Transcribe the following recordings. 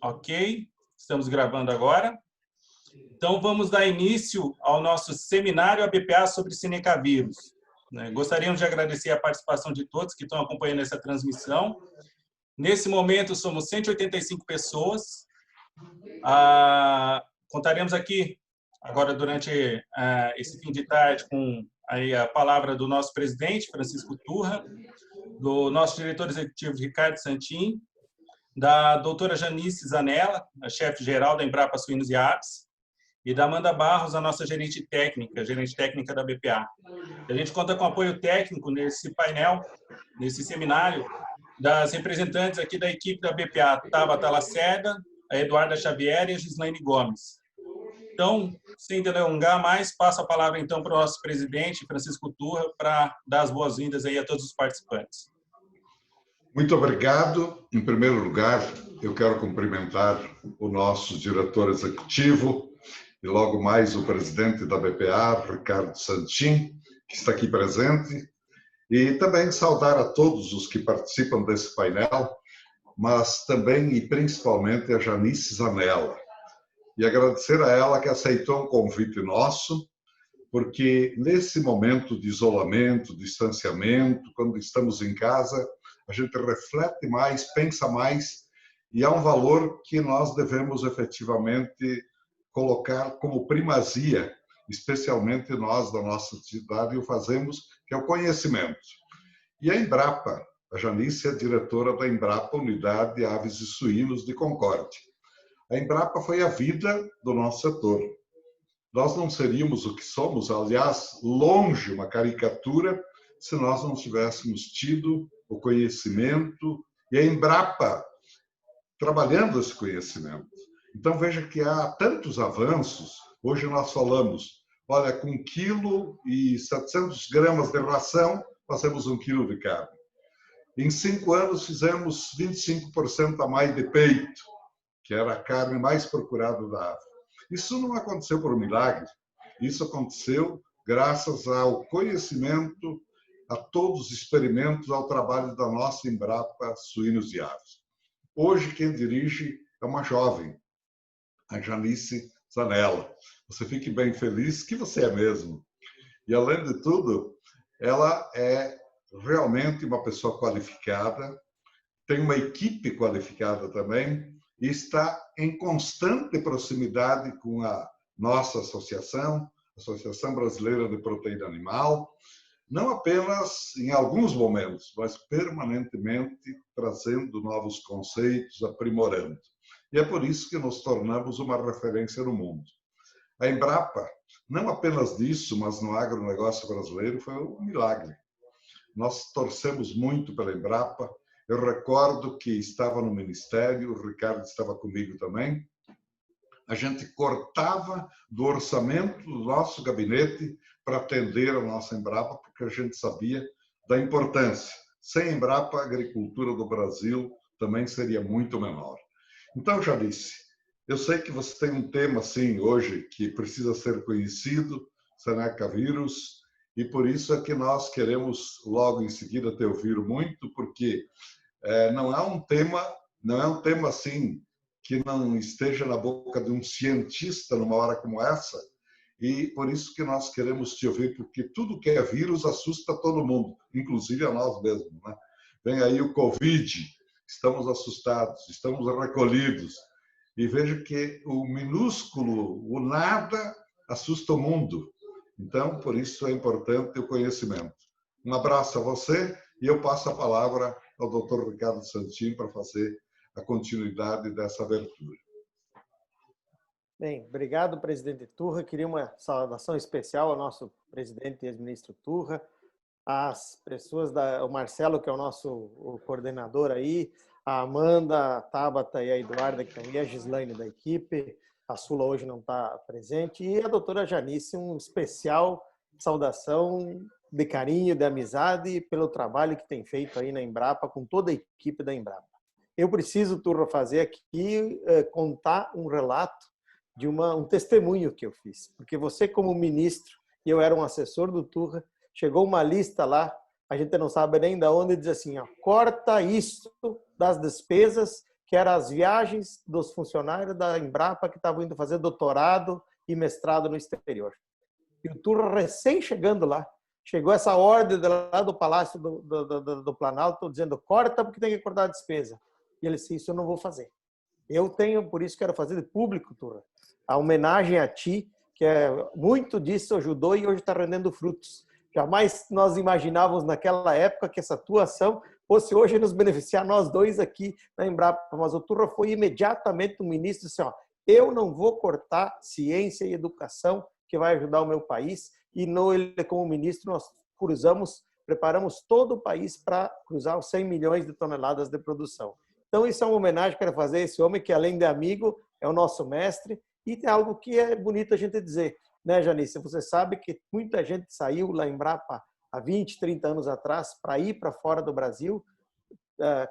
Ok, estamos gravando agora. Então, vamos dar início ao nosso seminário ABPA sobre Cinecavírus. Gostaríamos de agradecer a participação de todos que estão acompanhando essa transmissão. Nesse momento, somos 185 pessoas. Contaremos aqui, agora durante esse fim de tarde, com aí a palavra do nosso presidente, Francisco Turra, do nosso diretor executivo, Ricardo Santin, da doutora Janice Zanella, a chefe-geral da Embrapa Suínos e Aves, e da Amanda Barros, a nossa gerente técnica da BPA. A gente conta com apoio técnico nesse painel, nesse seminário, das representantes aqui da equipe da BPA, Tabata Lacerda, a Eduarda Xavier e a Gislaine Gomes. Então, sem delongar mais, passo a palavra então para o nosso presidente, Francisco Turra, para dar as boas-vindas aí a todos os participantes. Muito obrigado. Em primeiro lugar, eu quero cumprimentar o nosso diretor executivo e logo mais o presidente da BPA, Ricardo Santin, que está aqui presente, e também saudar a todos os que participam desse painel, mas também e principalmente a Janice Zanella. E agradecer a ela que aceitou um convite nosso, porque nesse momento de isolamento, distanciamento, quando estamos em casa, a gente reflete mais, pensa mais, e há um valor que nós devemos efetivamente colocar como primazia, especialmente nós da nossa atividade o fazemos, que é o conhecimento. E a Embrapa, a Janice é diretora da Embrapa Unidade de Aves e Suínos de Concórdia. A Embrapa foi a vida do nosso setor. Nós não seríamos o que somos, aliás, longe uma caricatura, se nós não tivéssemos tido o conhecimento e a Embrapa trabalhando esse conhecimento. Então, veja que há tantos avanços. Hoje nós falamos, olha, com 1,7 kg de ração, fazemos 1 kg de carne. Em 5 anos, fizemos 25% a mais de peito, que era a carne mais procurada da ave. Isso não aconteceu por milagre. Isso aconteceu graças ao conhecimento, a todos os experimentos, ao trabalho da nossa Embrapa Suínos e Aves. Hoje, quem dirige é uma jovem, a Janice Zanella. Você fique bem feliz que você é mesmo. E, além de tudo, ela é realmente uma pessoa qualificada, tem uma equipe qualificada também e está em constante proximidade com a nossa associação, Associação Brasileira de Proteína Animal, não apenas em alguns momentos, mas permanentemente trazendo novos conceitos, aprimorando. E é por isso que nos tornamos uma referência no mundo. A Embrapa, não apenas disso, mas no agronegócio brasileiro, foi um milagre. Nós torcemos muito pela Embrapa. Eu recordo que estava no Ministério, o Ricardo estava comigo também. A gente cortava do orçamento do nosso gabinete para atender a nossa Embrapa, porque a gente sabia da importância. Sem Embrapa, a agricultura do Brasil também seria muito menor. Então, Janice, eu sei que você tem um tema, sim, hoje, que precisa ser conhecido, Cinecavírus, e por isso é que nós queremos, logo em seguida, te ouvir muito, porque não é um tema assim, que não esteja na boca de um cientista numa hora como essa, e por isso que nós queremos te ouvir, porque tudo que é vírus assusta todo mundo, inclusive a nós mesmos, né? Vem aí o Covid, estamos assustados, estamos recolhidos, e veja que o minúsculo, o nada, assusta o mundo. Então, por isso é importante o conhecimento. Um abraço a você e eu passo a palavra ao Dr. Ricardo Santin para fazer a continuidade dessa abertura. Bem, obrigado, presidente Turra. Queria uma saudação especial ao nosso presidente e ex-ministro Turra, às pessoas, o Marcelo, que é o nosso coordenador aí, a Amanda, a Tabata e a Eduarda, que estão aí, a Gislaine da equipe, a Sula hoje não está presente, e a doutora Janice, um especial saudação de carinho, de amizade, pelo trabalho que tem feito aí na Embrapa, com toda a equipe da Embrapa. Eu preciso, Turra, fazer aqui, contar um relato de um testemunho que eu fiz. Porque você, como ministro, e eu era um assessor do Turra, chegou uma lista lá, a gente não sabe nem de onde, diz assim, ó, corta isso das despesas que eram as viagens dos funcionários da Embrapa que estavam indo fazer doutorado e mestrado no exterior. E o Turra, recém chegando lá, chegou essa ordem lá do Palácio do Planalto, dizendo, corta porque tem que cortar a despesa. E ele disse, isso eu não vou fazer. Eu tenho, por isso quero fazer de público, Turra, a homenagem a ti, que muito disso ajudou e hoje está rendendo frutos. Jamais nós imaginávamos naquela época que essa tua ação fosse hoje nos beneficiar nós dois aqui na Embrapa. Mas o Turra foi imediatamente o ministro e disse, ó, eu não vou cortar ciência e educação que vai ajudar o meu país. E ele, como ministro, nós preparamos todo o país para cruzar os 100 milhões de toneladas de produção. Então, isso é uma homenagem que eu quero fazer a esse homem que, além de amigo, é o nosso mestre. E tem algo que é bonito a gente dizer, né, Janice? Você sabe que muita gente saiu lá em Embrapa há 20, 30 anos atrás para ir para fora do Brasil,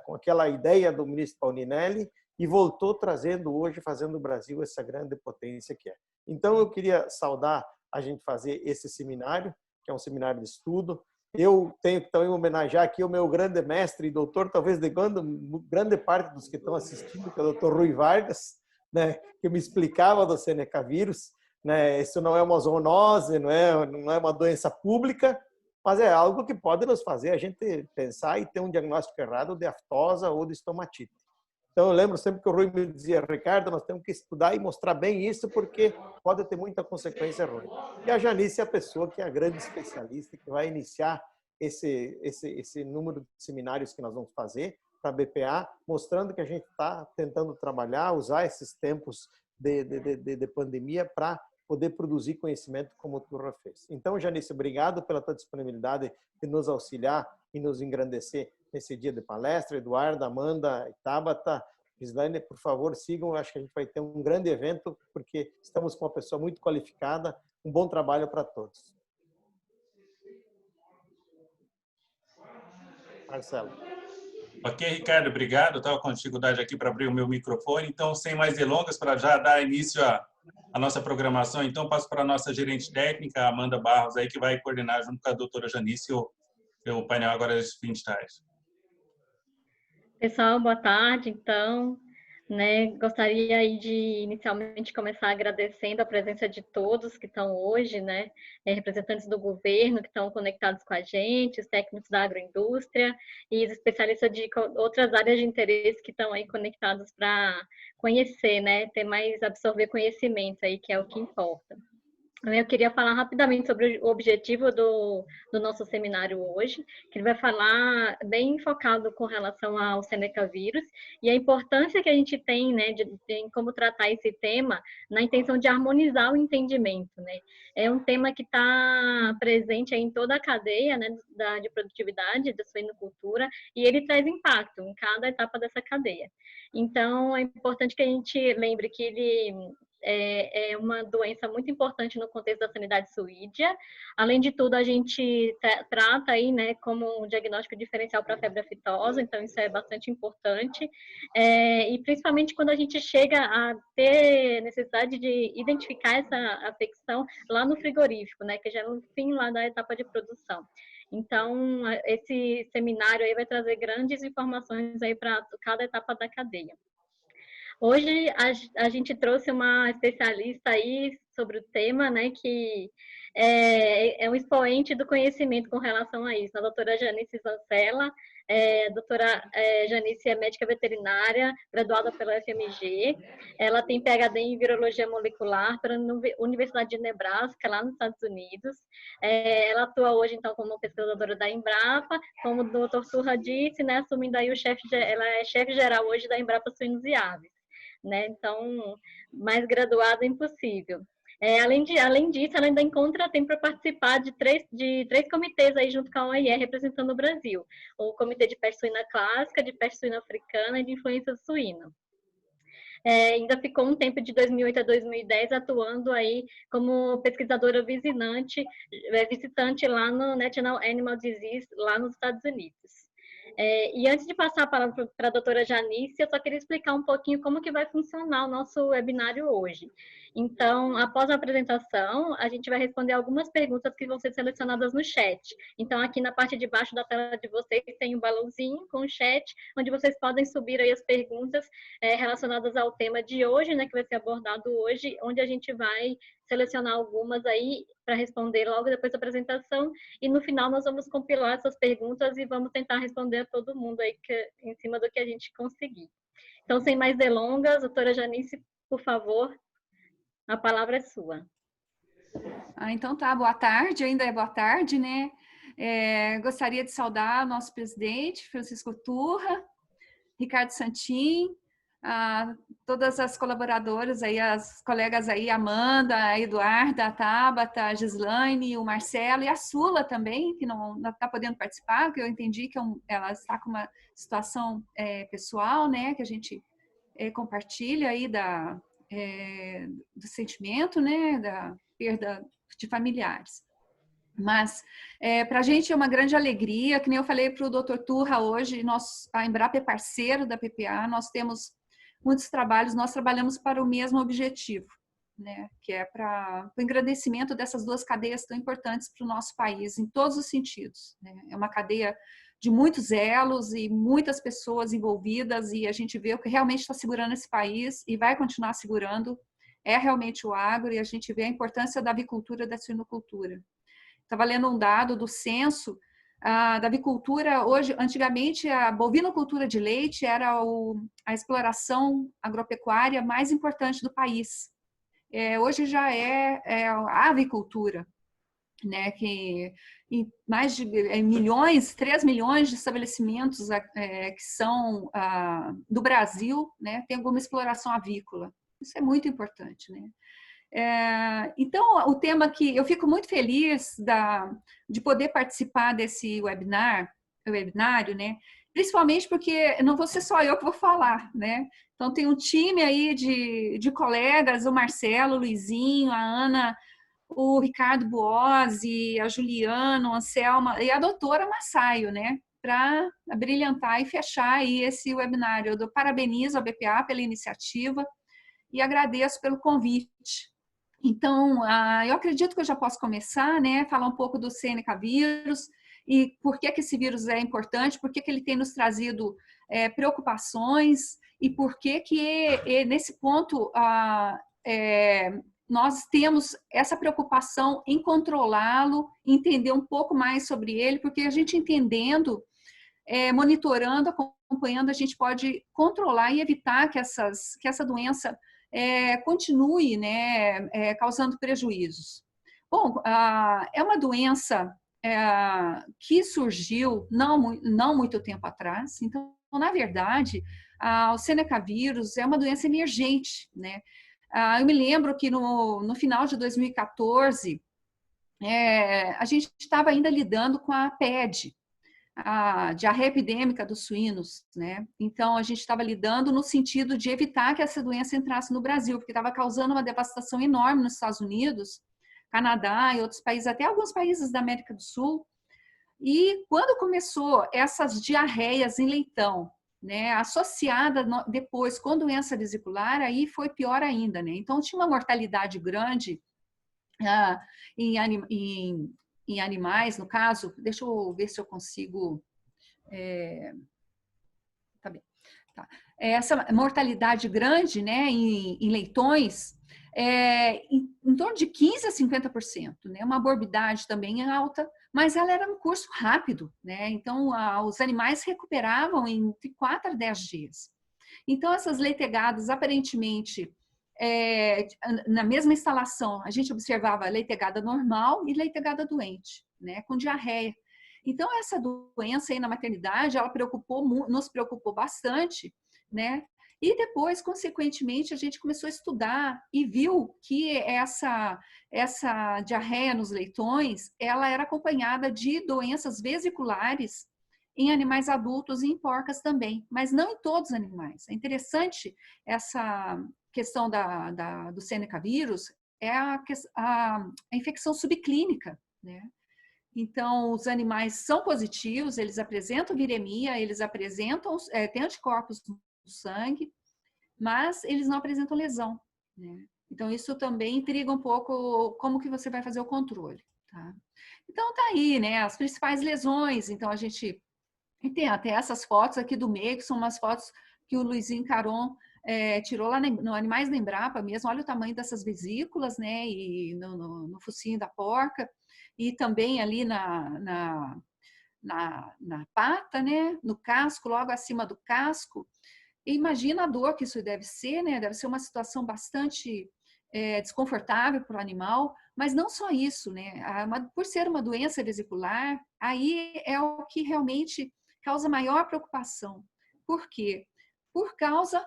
com aquela ideia do ministro Paulinelli, e voltou trazendo hoje, fazendo o Brasil essa grande potência que é. Então, eu queria saudar a gente fazer esse seminário, que é um seminário de estudo. Eu tenho que também homenagear aqui o meu grande mestre e doutor, talvez de grande parte dos que estão assistindo, que é o doutor Rui Vargas, né, que me explicava do Seneca vírus. Né, isso não é uma zoonose, não é uma doença pública, mas é algo que pode nos fazer a gente pensar e ter um diagnóstico errado de aftosa ou de estomatite. Então, eu lembro sempre que o Rui me dizia, Ricardo, nós temos que estudar e mostrar bem isso, porque pode ter muita consequência ruim. E a Janice é a pessoa que é a grande especialista, que vai iniciar esse número de seminários que nós vamos fazer para a BPA, mostrando que a gente está tentando trabalhar, usar esses tempos de pandemia para poder produzir conhecimento como o Turra fez. Então, Janice, obrigado pela tua disponibilidade de nos auxiliar e nos engrandecer nesse dia de palestra. Eduardo, Amanda, Tabata, Gislaine, por favor, sigam. Acho que a gente vai ter um grande evento, porque estamos com uma pessoa muito qualificada. Um bom trabalho para todos. Marcelo. Ok, Ricardo, obrigado. Eu estava com dificuldade aqui para abrir o meu microfone. Então, sem mais delongas, para já dar início à nossa programação, então passo para a nossa gerente técnica, Amanda Barros, aí, que vai coordenar junto com a doutora Janice o painel agora de fim de tarde. Pessoal, boa tarde. Então, gostaria aí de inicialmente começar agradecendo a presença de todos que estão hoje, representantes do governo que estão conectados com a gente, os técnicos da agroindústria e os especialistas de outras áreas de interesse que estão aí conectados para conhecer, ter mais, absorver conhecimento aí, que é o que importa. Eu queria falar rapidamente sobre o objetivo do nosso seminário hoje, que ele vai falar bem focado com relação ao Seneca vírus e a importância que a gente tem, em como tratar esse tema na intenção de harmonizar o entendimento, É um tema que está presente aí em toda a cadeia, de produtividade da suinocultura, e ele traz impacto em cada etapa dessa cadeia. Então, é importante que a gente lembre que ele é uma doença muito importante no contexto da sanidade suídea. Além de tudo, a gente trata aí, como um diagnóstico diferencial para a febre aftosa, então isso é bastante importante. E principalmente quando a gente chega a ter necessidade de identificar essa afecção lá no frigorífico, que já é no fim lá da etapa de produção. Então, esse seminário aí vai trazer grandes informações aí para cada etapa da cadeia. Hoje a gente trouxe uma especialista aí sobre o tema, que é um expoente do conhecimento com relação a isso, a doutora Janice Zancella. A doutora Janice é médica veterinária, graduada pela FMG. Ela tem PhD em virologia molecular pela Universidade de Nebraska, lá nos Estados Unidos. Ela atua hoje, então, como pesquisadora da Embrapa, como o doutor Turra disse, assumindo aí ela é chefe geral hoje da Embrapa Suínos e Aves. Então, mais graduada impossível. Além disso, ela ainda encontra tempo para participar de três comitês aí junto com a OIE, representando o Brasil. O Comitê de Peste Suína Clássica, de Peste Suína Africana e de Influenza Suína. Ainda ficou um tempo de 2008 a 2010 atuando aí como pesquisadora visitante lá no National Animal Disease, lá nos Estados Unidos. E antes de passar a palavra para a doutora Janice, eu só queria explicar um pouquinho como que vai funcionar o nosso webinário hoje. Então, após a apresentação, a gente vai responder algumas perguntas que vão ser selecionadas no chat. Então, aqui na parte de baixo da tela de vocês tem um balãozinho com o chat, onde vocês podem subir aí as perguntas relacionadas ao tema de hoje, né, que vai ser abordado hoje, onde a gente vai selecionar algumas aí para responder logo depois da apresentação, e no final nós vamos compilar essas perguntas e vamos tentar responder a todo mundo aí em cima do que a gente conseguir. Então, sem mais delongas, doutora Janice, por favor, a palavra é sua. Então tá, boa tarde, ainda é boa tarde, né? Gostaria de saudar o nosso presidente, Francisco Turra, Ricardo Santin, todas as colaboradoras aí, as colegas aí, Amanda, a Eduarda, a Tabata, a Gislaine, o Marcelo e a Sula também, que não está podendo participar, porque eu entendi que ela está com uma situação pessoal, né, que a gente compartilha aí do sentimento, né, da perda de familiares. Mas, para a gente é uma grande alegria, que nem eu falei para o Dr. Turra hoje, a Embrapa é parceiro da PPA, nós temos muitos trabalhos, nós trabalhamos para o mesmo objetivo, né, que é para o engrandecimento dessas duas cadeias tão importantes para o nosso país, em todos os sentidos, né? É uma cadeia de muitos elos e muitas pessoas envolvidas, e a gente vê o que realmente está segurando esse país e vai continuar segurando, é realmente o agro, e a gente vê a importância da avicultura e da suinocultura. Estava lendo um dado do censo da avicultura. Hoje, antigamente, a bovinocultura de leite era a exploração agropecuária mais importante do país. Hoje já é a avicultura, né, que em mais de milhões, 3 milhões de estabelecimentos que são do Brasil, né, tem alguma exploração avícola. Isso é muito importante, né? Então, o tema que eu fico muito feliz de poder participar desse webinário, né? Principalmente porque não vou ser só eu que vou falar, né? Então, tem um time aí de colegas, o Marcelo, o Luizinho, a Ana, o Ricardo Buozzi, a Juliana, o Anselma e a doutora Massaio, né? Para brilhantar e fechar aí esse webinário. Eu parabenizo a BPA pela iniciativa e agradeço pelo convite. Então, eu acredito que eu já posso começar, né, falar um pouco do Seneca vírus e por que esse vírus é importante, por que ele tem nos trazido preocupações e por que nesse ponto nós temos essa preocupação em controlá-lo, entender um pouco mais sobre ele, porque a gente entendendo, monitorando, acompanhando, a gente pode controlar e evitar que essa doença continue, né, causando prejuízos. Bom, é uma doença que surgiu não muito tempo atrás, então, na verdade, o Seneca vírus é uma doença emergente, né? Eu me lembro que no final de 2014, a gente estava ainda lidando com a PED, a diarreia epidêmica dos suínos, né? Então, a gente estava lidando no sentido de evitar que essa doença entrasse no Brasil, porque estava causando uma devastação enorme nos Estados Unidos, Canadá e outros países, até alguns países da América do Sul. E quando começou essas diarreias em leitão, né, associada depois com doença vesicular, aí foi pior ainda, né? Então, tinha uma mortalidade grande em animais, no caso, deixa eu ver se eu consigo. Tá bem. Tá. Essa mortalidade grande, né, em leitões, em torno de 15% a 50%, né, uma morbidade também alta, mas ela era um curso rápido, né, então os animais recuperavam em 4 a 10 dias. Então, essas leitegadas, aparentemente, na mesma instalação, a gente observava leitegada normal e leitegada doente, né, com diarreia. Então, essa doença aí na maternidade, ela nos preocupou bastante, né? E depois, consequentemente, a gente começou a estudar e viu que essa diarreia nos leitões, ela era acompanhada de doenças vesiculares em animais adultos e em porcas também, mas não em todos os animais. É interessante essa questão do Seneca vírus, é a infecção subclínica, né? Então, os animais são positivos, eles apresentam viremia, eles apresentam, têm anticorpos no sangue, mas eles não apresentam lesão, né? Então, isso também intriga um pouco como que você vai fazer o controle, tá? Então, tá aí, né, as principais lesões. Então, a gente tem até essas fotos aqui do meio, que são umas fotos que o Luizinho Caron tirou lá no Animais da Embrapa mesmo. Olha o tamanho dessas vesículas, né, e no focinho da porca, e também ali na pata, né, no casco, logo acima do casco. E imagina a dor que isso deve ser, né? Deve ser uma situação bastante desconfortável para o animal, mas não só isso, né? Por ser uma doença vesicular, aí é o que realmente causa maior preocupação. Por quê? Por causa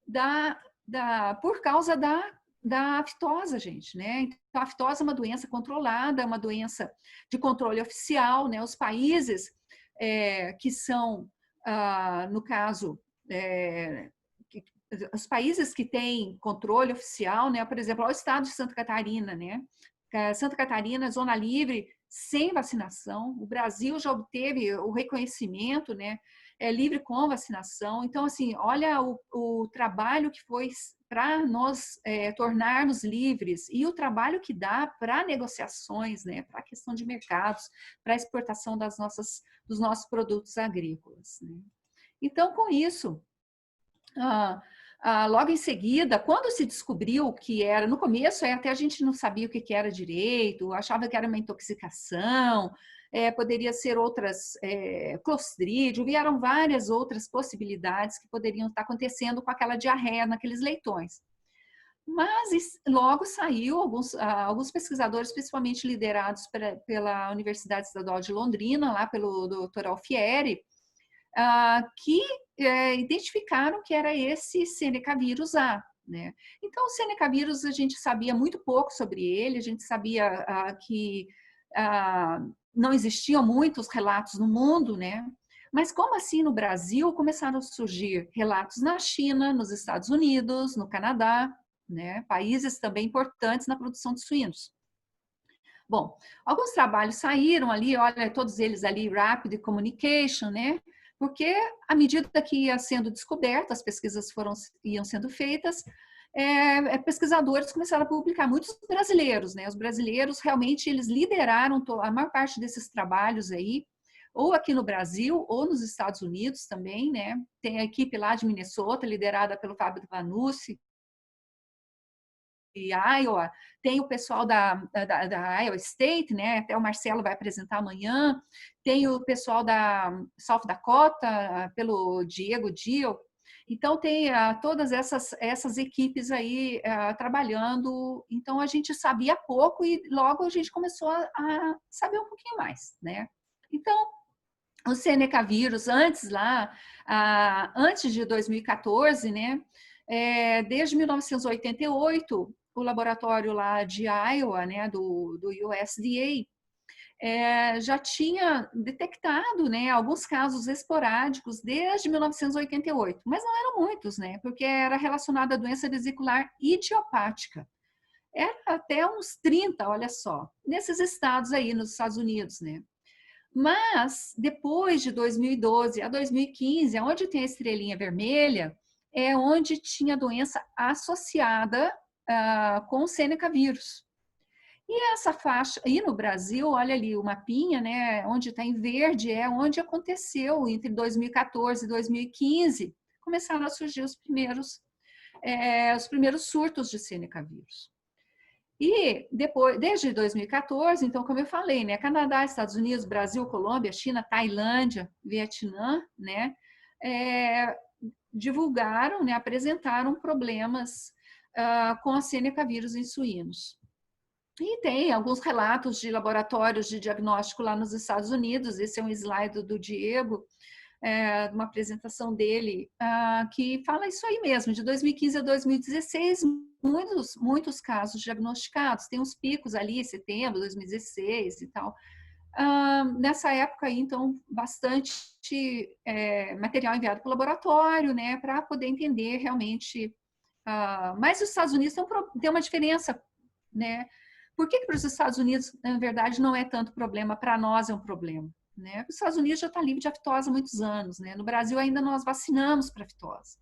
da aftosa, gente, né? Então, a aftosa é uma doença controlada, é uma doença de controle oficial, né? Os países que são, no caso, os países que têm controle oficial, né? Por exemplo, o estado de Santa Catarina, né? Santa Catarina, zona livre, sem vacinação. O Brasil já obteve o reconhecimento, né? Livre com vacinação. Então, assim, olha o trabalho que foi para nós tornarmos livres e o trabalho que dá para negociações, né? Para a questão de mercados, para a exportação dos nossos produtos agrícolas, né? Então, com isso, logo em seguida, quando se descobriu que era, no começo até a gente não sabia o que era direito, achava que era uma intoxicação, poderia ser outras, clostrídio, vieram várias outras possibilidades que poderiam estar acontecendo com aquela diarreia naqueles leitões. Mas logo saiu alguns pesquisadores, principalmente liderados pela Universidade Estadual de Londrina, lá pelo Dr. Alfieri, que identificaram que era esse Seneca vírus A, né? Então, o Seneca vírus, a gente sabia muito pouco sobre ele, a gente sabia que não existiam muitos relatos no mundo, né? Mas como assim no Brasil começaram a surgir relatos na China, nos Estados Unidos, no Canadá, né? Países também importantes na produção de suínos. Bom, alguns trabalhos saíram ali, olha, todos eles ali, Rapid Communication, né? Porque à medida que ia sendo descoberto, as pesquisas iam sendo feitas, pesquisadores começaram a publicar, muitos brasileiros, né? Os brasileiros realmente eles lideraram a maior parte desses trabalhos aí, ou aqui no Brasil, ou nos Estados Unidos também, né? Tem a equipe lá de Minnesota, liderada pelo Fábio Vanucci, e Iowa, tem o pessoal da Iowa State, né? Até o Marcelo vai apresentar amanhã, tem o pessoal da South Dakota, pelo Diego Dio. Então, tem todas essas equipes aí trabalhando. Então, a gente sabia pouco e logo a gente começou a saber um pouquinho mais, né? Então, o Seneca vírus, antes de 2014, né? Desde 1988, o laboratório lá de Iowa, né, do USDA, já tinha detectado, né, alguns casos esporádicos desde 1988, mas não eram muitos, né, porque era relacionado à doença vesicular idiopática. Era até uns 30, olha só, nesses estados aí nos Estados Unidos, né. Mas, depois de 2012 a 2015, onde tem a estrelinha vermelha, é onde tinha doença associada com o Seneca vírus. E essa faixa, e no Brasil, olha ali o mapinha, né, onde está em verde, é onde aconteceu entre 2014 e 2015, começaram a surgir os primeiros surtos de Seneca vírus. E depois, desde 2014, então, como eu falei, né, Canadá, Estados Unidos, Brasil, Colômbia, China, Tailândia, Vietnã, né, divulgaram, né, apresentaram problemas com a Seneca vírus em suínos. E tem alguns relatos de laboratórios de diagnóstico lá nos Estados Unidos, esse é um slide do Diego, uma apresentação dele, que fala isso aí mesmo, de 2015 a 2016, muitos casos diagnosticados, tem uns picos ali, setembro, 2016 e tal. Nessa época aí, então, bastante material enviado para o laboratório, né, para poder entender realmente. Mas os Estados Unidos tem uma diferença, né, Por que para os Estados Unidos, na verdade, não é tanto problema, para nós é um problema? Né? Os Estados Unidos já está livre de aftosa há muitos anos, né? No Brasil ainda nós vacinamos para aftosa.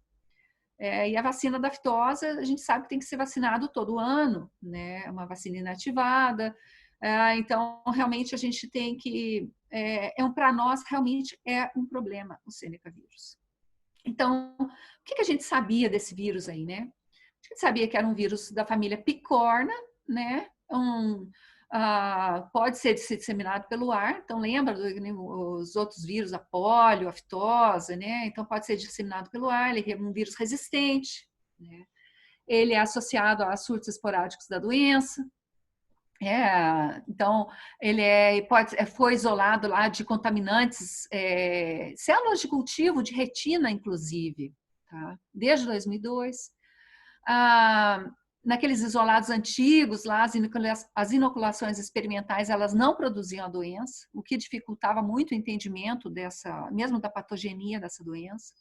E a vacina da aftosa, a gente sabe que tem que ser vacinado todo ano, né? É uma vacina inativada. Então, realmente, a gente tem que... para nós, realmente, é um problema o Seneca vírus. Então, o que a gente sabia desse vírus aí, né? A gente sabia que era um vírus da família Picorna, né? Pode ser disseminado pelo ar, então lembra os outros vírus, a polio, a fitose, né? Então pode ser disseminado pelo ar, ele é um vírus resistente, né? Ele é associado a surtos esporádicos da doença. Então, ele foi isolado lá de contaminantes, células de cultivo, de retina, inclusive, tá? Desde 2002. Naqueles isolados antigos, lá, as inoculações experimentais, elas não produziam a doença, o que dificultava muito o entendimento mesmo da patogenia dessa doença.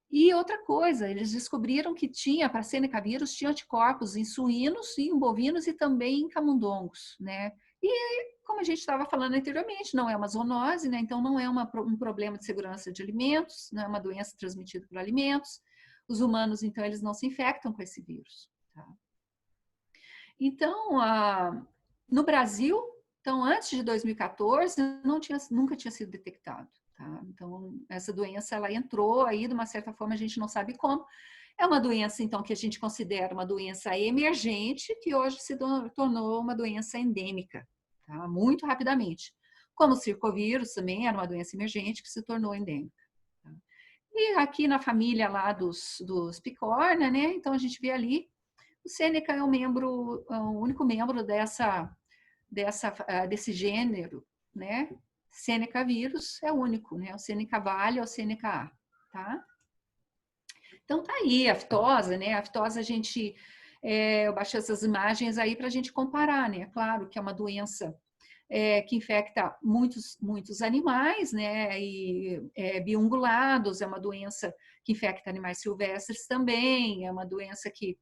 E outra coisa, eles descobriram que para Seneca vírus, tinha anticorpos em suínos, em bovinos e também em camundongos, né? E, como a gente estava falando anteriormente, não é uma zoonose, né? Então não é um problema de segurança de alimentos, não é uma doença transmitida por alimentos. Os humanos, então, eles não se infectam com esse vírus. Tá? Então, no Brasil, então, antes de 2014, nunca tinha sido detectado. Tá? Então, essa doença, ela entrou aí, de uma certa forma, a gente não sabe como. É uma doença, então, que a gente considera uma doença emergente, que hoje se tornou uma doença endêmica, tá? Muito rapidamente. Como o circovírus também era uma doença emergente que se tornou endêmica. Tá? E aqui na família lá dos Picorna, né? Então, a gente vê ali, o Seneca é o único membro desse gênero, né? Seneca vírus é o único, né? O Seneca vale é o Seneca A, tá? Então tá aí a fitose, né? A fitose eu baixei essas imagens aí para a gente comparar, né? Claro que é uma doença que infecta muitos animais, né? E biungulados, é uma doença que infecta animais silvestres também, é uma doença que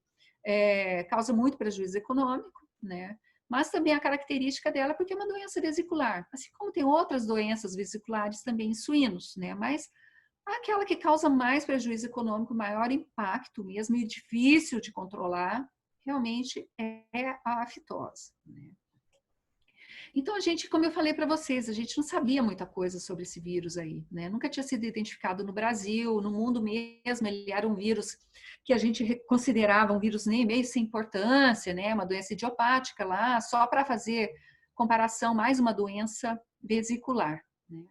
causa muito prejuízo econômico, né? Mas também a característica dela porque é uma doença vesicular, assim como tem outras doenças vesiculares também em suínos, né? Mas aquela que causa mais prejuízo econômico, maior impacto mesmo e difícil de controlar, realmente é a fitose, né? Então, como eu falei para vocês, a gente não sabia muita coisa sobre esse vírus aí, né? Nunca tinha sido identificado no Brasil, no mundo mesmo, ele era um vírus que a gente considerava um vírus nem meio sem importância, né? Uma doença idiopática lá, só para fazer comparação, mais uma doença vesicular, né?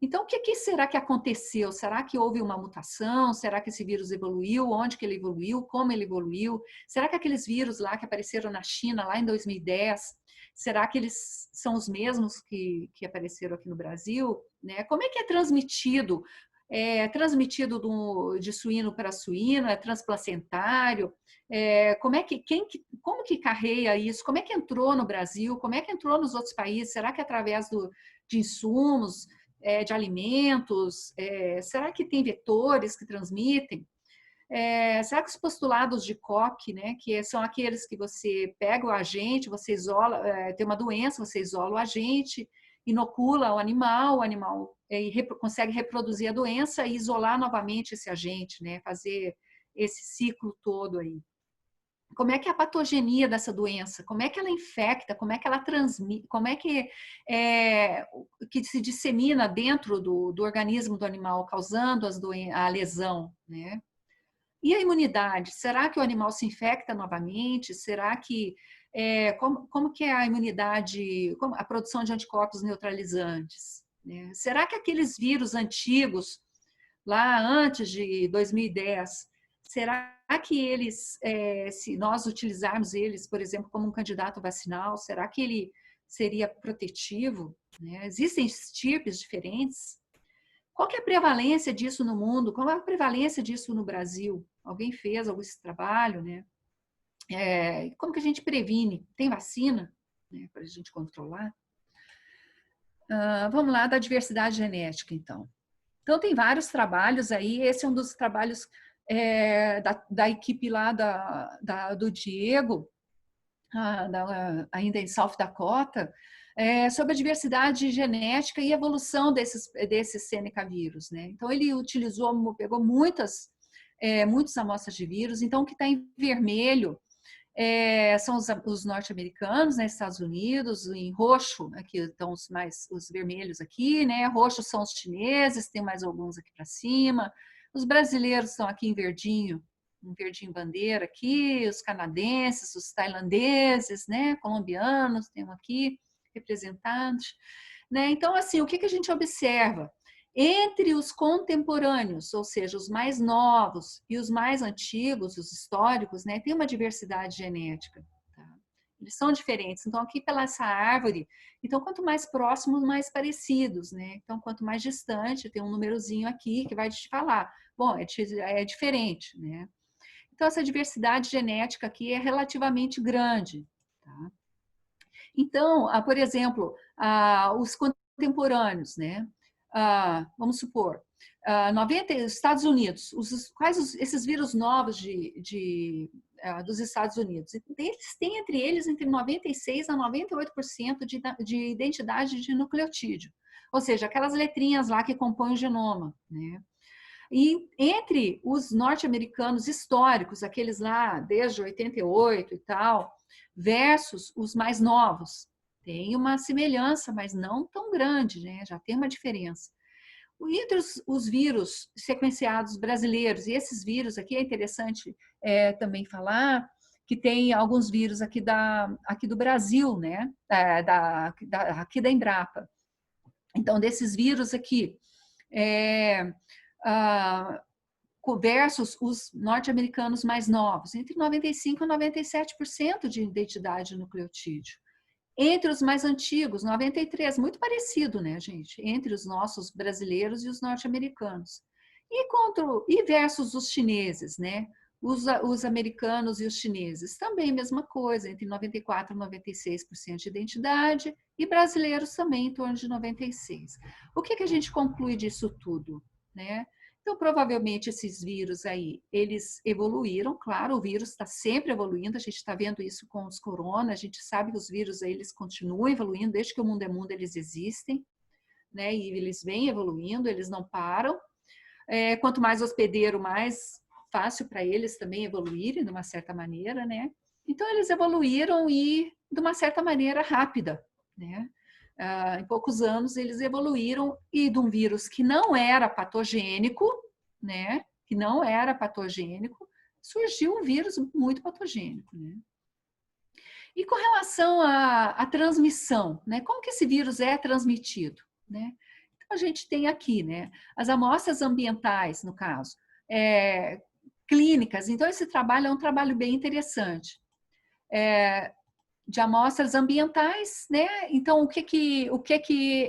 Então, o que será que aconteceu? Será que houve uma mutação? Será que esse vírus evoluiu? Onde que ele evoluiu? Como ele evoluiu? Será que aqueles vírus lá que apareceram na China, lá em 2010, será que eles são os mesmos que apareceram aqui no Brasil? Né? Como é que é transmitido? É transmitido de suíno para suíno? É transplacentário? Como que carreia isso? Como é que entrou no Brasil? Como é que entrou nos outros países? Será que é através de insumos? De alimentos? Será que tem vetores que transmitem? Será que os postulados de Koch, né, que são aqueles que você pega o agente, você isola, tem uma doença, você isola o agente, inocula o animal consegue reproduzir a doença e isolar novamente esse agente, né, fazer esse ciclo todo aí. Como é que é a patogenia dessa doença? Como é que ela infecta? Como é que ela transmite? Como é que se dissemina dentro do organismo do animal, causando a lesão, né? E a imunidade? Será que o animal se infecta novamente? Será que como que é a imunidade, a produção de anticorpos neutralizantes? Né? Será que aqueles vírus antigos, lá antes de 2010, será que eles, se nós utilizarmos eles, por exemplo, como um candidato vacinal, será que ele seria protetivo? Né? Existem estirpes diferentes? Qual que é a prevalência disso no mundo? Qual é a prevalência disso no Brasil? Alguém fez esse trabalho, né? Como que a gente previne? Tem vacina, né, para a gente controlar? Vamos lá, da diversidade genética, então. Então, tem vários trabalhos aí. Esse é um dos trabalhos da equipe lá do Diego, ainda em South Dakota, sobre a diversidade genética e evolução desses Seneca vírus, né? Então, ele pegou muitas amostras de vírus. Então, o que está em vermelho são os norte-americanos, né, Estados Unidos. Em roxo, aqui estão os vermelhos aqui, né? Roxo são os chineses, tem mais alguns aqui para cima. Os brasileiros estão aqui em verdinho bandeira aqui, os canadenses, os tailandeses, né, colombianos, tem um aqui representante, né? Então, assim, o que a gente observa? Entre os contemporâneos, ou seja, os mais novos e os mais antigos, os históricos, né, tem uma diversidade genética. Tá? Eles são diferentes. Então, aqui pela essa árvore, então, quanto mais próximos, mais parecidos, né? Então, quanto mais distante, tem um númerozinho aqui que vai te falar. Bom, é diferente, né? Então, essa diversidade genética aqui é relativamente grande. Tá? Então, por exemplo, os contemporâneos, né? Vamos supor, Estados Unidos, esses vírus novos dos Estados Unidos, eles têm entre eles entre 96% a 98% de identidade de nucleotídeo, ou seja, aquelas letrinhas lá que compõem o genoma, né? E entre os norte-americanos históricos, aqueles lá desde 88 e tal, versus os mais novos, tem uma semelhança, mas não tão grande, né? Já tem uma diferença. Entre os vírus sequenciados brasileiros, e esses vírus aqui é interessante também falar que tem alguns vírus aqui do Brasil, né? Aqui da Embrapa. Então, desses vírus aqui, versus os norte-americanos mais novos, entre 95% e 97% de identidade de nucleotídeo. Entre os mais antigos, 93%, muito parecido, né, gente? Entre os nossos brasileiros e os norte-americanos. E versus os chineses, né? Os americanos e os chineses, também mesma coisa, entre 94% e 96% de identidade, e brasileiros também em torno de 96%. O que a gente conclui disso tudo, né? Então, provavelmente, esses vírus aí, eles evoluíram, claro, o vírus está sempre evoluindo, a gente está vendo isso com os corona, a gente sabe que os vírus aí, eles continuam evoluindo, desde que o mundo é mundo, eles existem, né? E eles vêm evoluindo, eles não param. Quanto mais hospedeiro, mais fácil para eles também evoluírem, de uma certa maneira, né? Então, eles evoluíram e, de uma certa maneira, rápida, né? Em poucos anos eles evoluíram e de um vírus que não era patogênico, né? Que não era patogênico, surgiu um vírus muito patogênico, né? E com relação à transmissão, né? Como que esse vírus é transmitido, né? Então a gente tem aqui, né? As amostras ambientais, no caso, clínicas. Então esse trabalho é um trabalho bem interessante. De amostras ambientais, né? Então, o que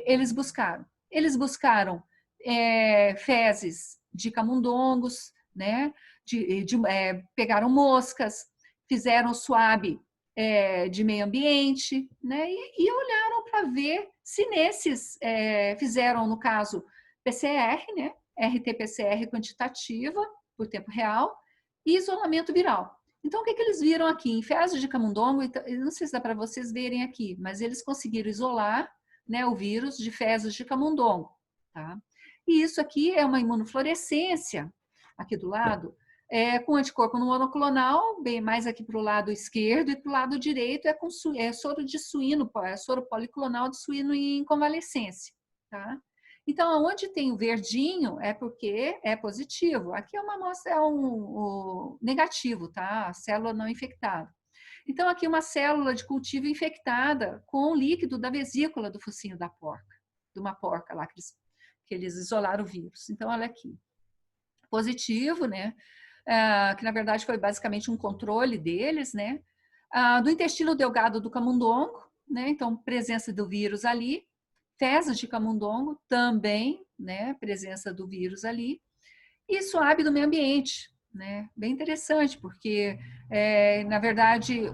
eles buscaram? Eles buscaram fezes de camundongos, né? Pegaram moscas, fizeram swab de meio ambiente, né? E olharam para ver se nesses fizeram, no caso, PCR, né? RT-PCR quantitativa por tempo real e isolamento viral. Então, o que eles viram aqui? Em fezes de camundongo, não sei se dá para vocês verem aqui, mas eles conseguiram isolar, né, o vírus de fezes de camundongo. Tá? E isso aqui é uma imunofluorescência, aqui do lado, com anticorpo monoclonal, bem mais aqui para o lado esquerdo, e para o lado direito é soro de suíno, soro policlonal de suíno em convalescência. Tá? Então, onde tem o verdinho é porque é positivo. Aqui é uma amostra, um negativo, tá? A célula não infectada. Então, aqui uma célula de cultivo infectada com o líquido da vesícula do focinho da porca, de uma porca lá que eles isolaram o vírus. Então, olha aqui. Positivo, né? Que na verdade foi basicamente um controle deles, né? Do intestino delgado do camundongo, né? Então, presença do vírus ali. Fezes de camundongo, também, né, presença do vírus ali, e swab do meio ambiente, né, bem interessante, porque, na verdade,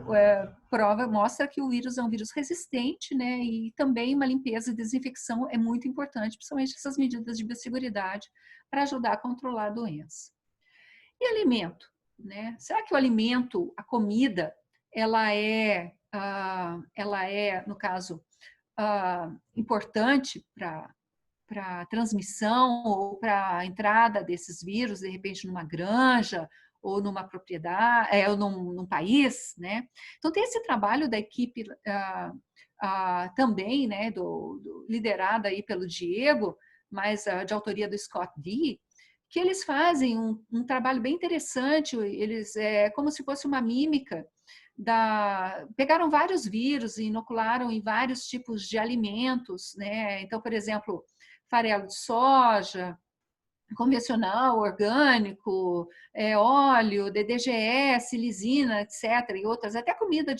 prova mostra que o vírus é um vírus resistente, né, e também uma limpeza e desinfecção é muito importante, principalmente essas medidas de biosseguridade, para ajudar a controlar a doença. E alimento, né, será que o alimento, a comida, ela é ela é, no caso, importante para a transmissão ou para a entrada desses vírus, de repente, numa granja ou numa propriedade, ou num país, né? Então, tem esse trabalho da equipe também, né, liderada aí pelo Diego, mas de autoria do Scott Dee, que eles fazem um trabalho bem interessante, eles como se fosse uma mímica, pegaram vários vírus e inocularam em vários tipos de alimentos, né? Então, por exemplo, farelo de soja, convencional, orgânico, óleo, DDGS, lisina, etc., e outras, até comida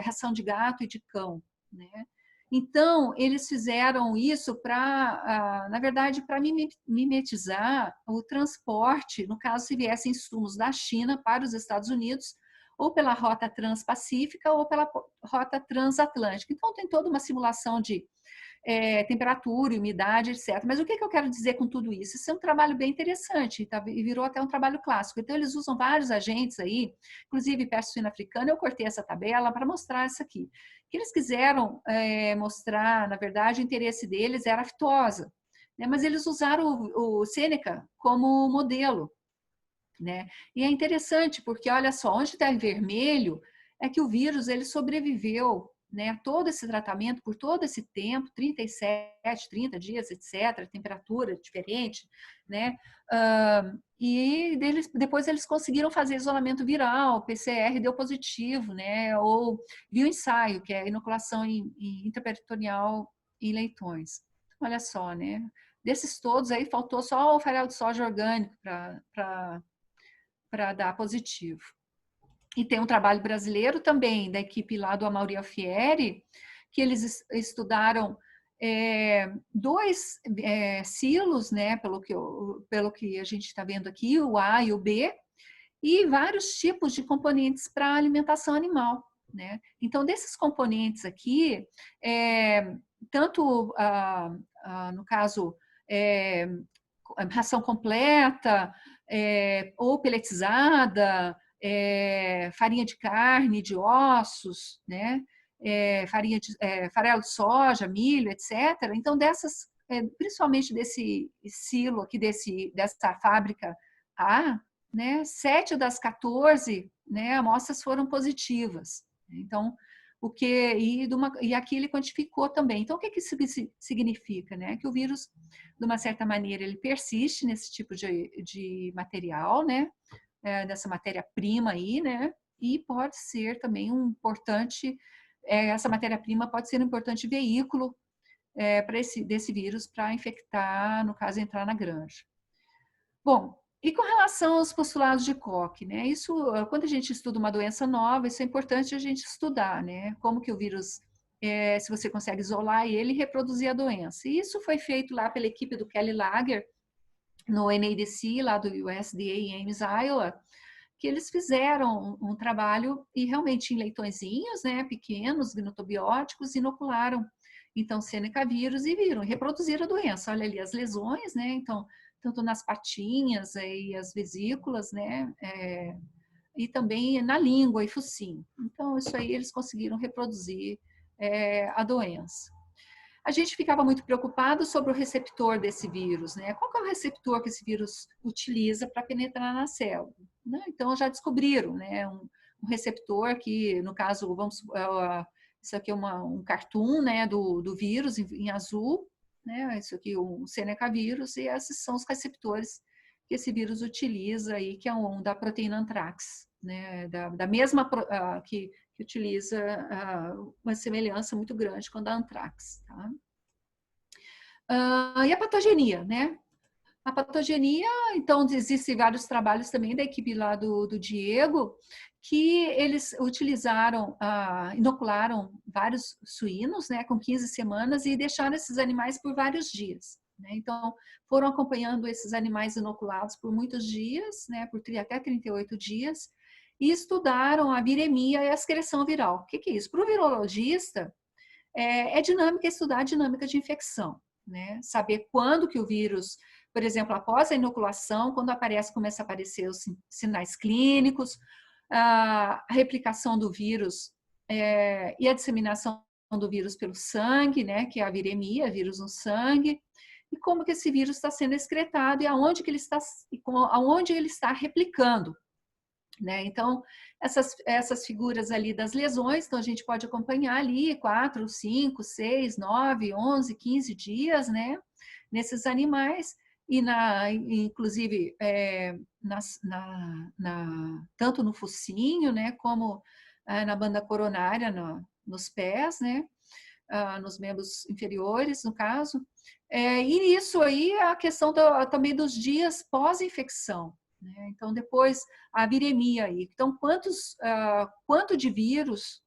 ração de gato e de cão, né? Então, eles fizeram isso para, na verdade, para mimetizar o transporte, no caso, se viessem insumos da China para os Estados Unidos, ou pela rota transpacífica ou pela rota transatlântica. Então, tem toda uma simulação de temperatura, umidade, etc. Mas o que eu quero dizer com tudo isso? Isso é um trabalho bem interessante, tá? E virou até um trabalho clássico. Então, eles usam vários agentes aí, inclusive peste suína africana. Eu cortei essa tabela para mostrar isso aqui. O que eles quiseram mostrar, na verdade, o interesse deles era a fitosa, né? Mas eles usaram o Sêneca como modelo, né? E é interessante, porque olha só, onde está em vermelho é que o vírus ele sobreviveu, né, todo esse tratamento por todo esse tempo, 37, 30 dias, etc., temperatura diferente, né? E depois eles conseguiram fazer isolamento viral, PCR deu positivo, né? Ou bioensaio, que é inoculação intraperitoneal em leitões. Olha só, né? Desses todos aí, faltou só o farelo de soja orgânico para dar positivo. E tem um trabalho brasileiro também, da equipe lá do Amaury Alfieri, que eles estudaram 2 silos, né, pelo que a gente está vendo aqui, o A e o B, e vários tipos de componentes para alimentação animal, né? Então, desses componentes aqui, tanto, no caso, ração completa, ou peletizada, farinha de carne, de ossos, né? Farelo de soja, milho, etc. Então, principalmente desse silo aqui, dessa fábrica A, né? 7 das 14, né, amostras foram positivas. Então, e aqui ele quantificou também. Então, o que isso significa? Né? Que o vírus, de uma certa maneira, ele persiste nesse tipo de material, né? Dessa matéria-prima aí, né? E pode ser também essa matéria-prima pode ser um importante veículo desse vírus para infectar, no caso, entrar na granja. Bom, e com relação aos postulados de Koch, né? Isso, quando a gente estuda uma doença nova, isso é importante a gente estudar, né? Como que o vírus, se você consegue isolar ele e reproduzir a doença. E isso foi feito lá pela equipe do Kelly Lager, no NADC, lá do USDA em Ames, Iowa, que eles fizeram um trabalho e realmente em leitõezinhos, né, pequenos, gnotobióticos, inocularam, então, Sêneca vírus e reproduziram a doença. Olha ali as lesões, né, então, tanto nas patinhas e as vesículas, né, e também na língua e focinho. Então, isso aí eles conseguiram reproduzir a doença. A gente ficava muito preocupado sobre o receptor desse vírus, né? Qual que é o receptor que esse vírus utiliza para penetrar na célula? Né? Então, já descobriram, né? Um receptor que, no caso, isso aqui é um cartoon, né? do vírus em azul, né? Isso aqui é um Sêneca vírus, e esses são os receptores que esse vírus utiliza aí, que é da proteína anthrax, né? Da mesma que utiliza uma semelhança muito grande com a da anthrax. Tá? E a patogenia, né? A patogenia, então, existem vários trabalhos também da equipe lá do Diego, que eles inocularam vários suínos, né, com 15 semanas e deixaram esses animais por vários dias. Né? Então, foram acompanhando esses animais inoculados por muitos dias, né, por até 38 dias, e estudaram a viremia e a excreção viral. O que é isso? Para o virologista, dinâmica estudar a dinâmica de infecção, né? Saber quando que o vírus, por exemplo, após a inoculação, quando começa a aparecer os sinais clínicos, a replicação do vírus e a disseminação do vírus pelo sangue, né, que é a viremia, vírus no sangue, e como que esse vírus está sendo excretado e aonde que ele está replicando, né? Então, essas figuras ali das lesões, então a gente pode acompanhar ali 4, 5, 6, 9, 11, 15 dias, né, nesses animais, e inclusive tanto no focinho, né, como na banda coronária, nos pés, né, nos membros inferiores, no caso. E isso aí é a questão também dos dias pós-infecção, né? Então, depois, a viremia aí. Então, quanto de vírus,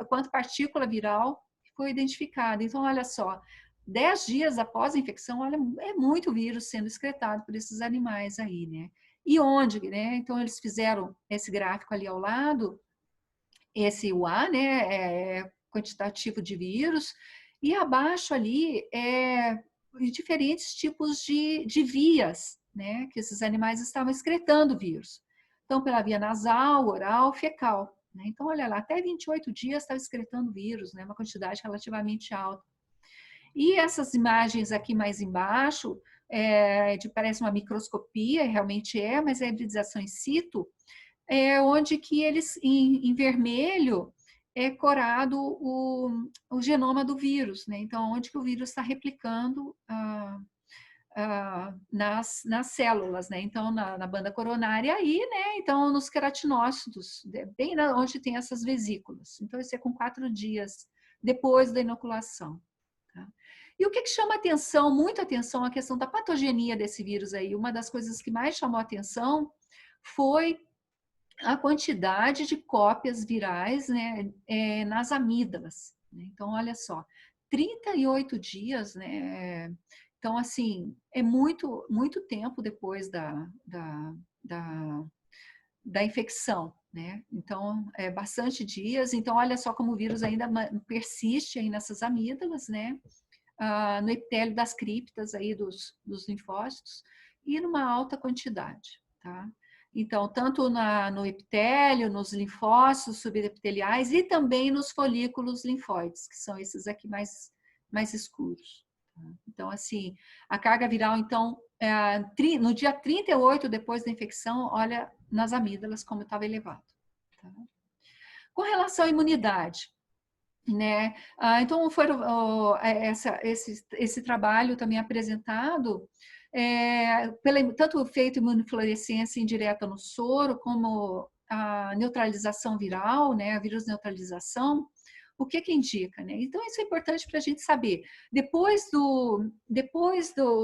quanto partícula viral foi identificada. Então, olha só, 10 dias após a infecção, olha, é muito vírus sendo excretado por esses animais aí, né? E onde, né? Então, eles fizeram esse gráfico ali ao lado, esse UA, né, quantitativo de vírus, e abaixo ali diferentes tipos de vias, né, que esses animais estavam excretando vírus. Então, pela via nasal, oral, fecal, né? Então, olha lá, até 28 dias estava excretando vírus, né, uma quantidade relativamente alta. E essas imagens aqui mais embaixo, parece uma microscopia, realmente mas é hibridização in situ, onde que eles, em vermelho, é corado o genoma do vírus, né? Então, onde que o vírus está replicando nas células, né? Então, na banda coronária aí, né? Então, nos queratinócitos, bem onde tem essas vesículas. Então, isso é com 4 dias depois da inoculação. Tá? E o que chama atenção, muita atenção, a questão da patogenia desse vírus aí. Uma das coisas que mais chamou atenção foi a quantidade de cópias virais, né, nas amígdalas. Então, olha só, 38 dias, né? Então, assim, é muito, muito tempo depois da infecção, né? Então, é bastante dias. Então, olha só como o vírus ainda persiste aí nessas amígdalas, né? No epitélio das criptas aí dos linfócitos e numa alta quantidade, tá? Então, tanto no epitélio, nos linfócitos subepiteliais e também nos folículos linfóides, que são esses aqui mais escuros. Então, assim, a carga viral, então, no dia 38 depois da infecção, olha nas amígdalas como estava elevado. Tá? Com relação à imunidade, né? Então, foi esse trabalho também apresentado, tanto feito imunofluorescência indireta no soro, como a neutralização viral, né? A vírus neutralização, o que indica, né? Então, isso é importante para a gente saber. Depois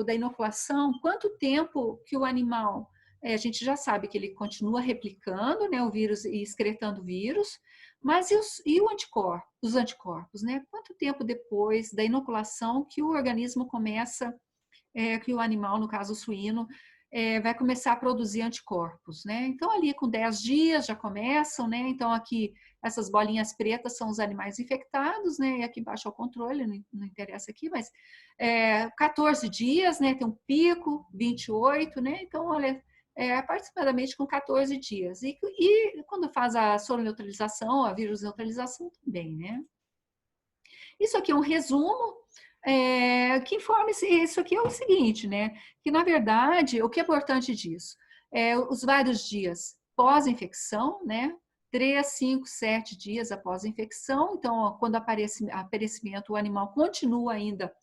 da inoculação, quanto tempo que o animal, a gente já sabe que ele continua replicando, né, o vírus e excretando o vírus, mas os anticorpos, né? Quanto tempo depois da inoculação que o organismo começa, que o animal, no caso o suíno, vai começar a produzir anticorpos, né? Então, ali com 10 dias já começam, né? Então, aqui, essas bolinhas pretas são os animais infectados, né? E aqui embaixo é o controle, não interessa aqui, mas 14 dias, né? Tem um pico, 28, né? Então, olha, aproximadamente com 14 dias. E quando faz a soroneutralização, a vírus neutralização também, né? Isso aqui é um resumo que informa isso aqui é o seguinte, né? Que, na verdade, o que é importante disso? Os vários dias pós-infecção, né? 3, 5, 7 dias após a infecção. Então, quando aparecimento, o animal continua ainda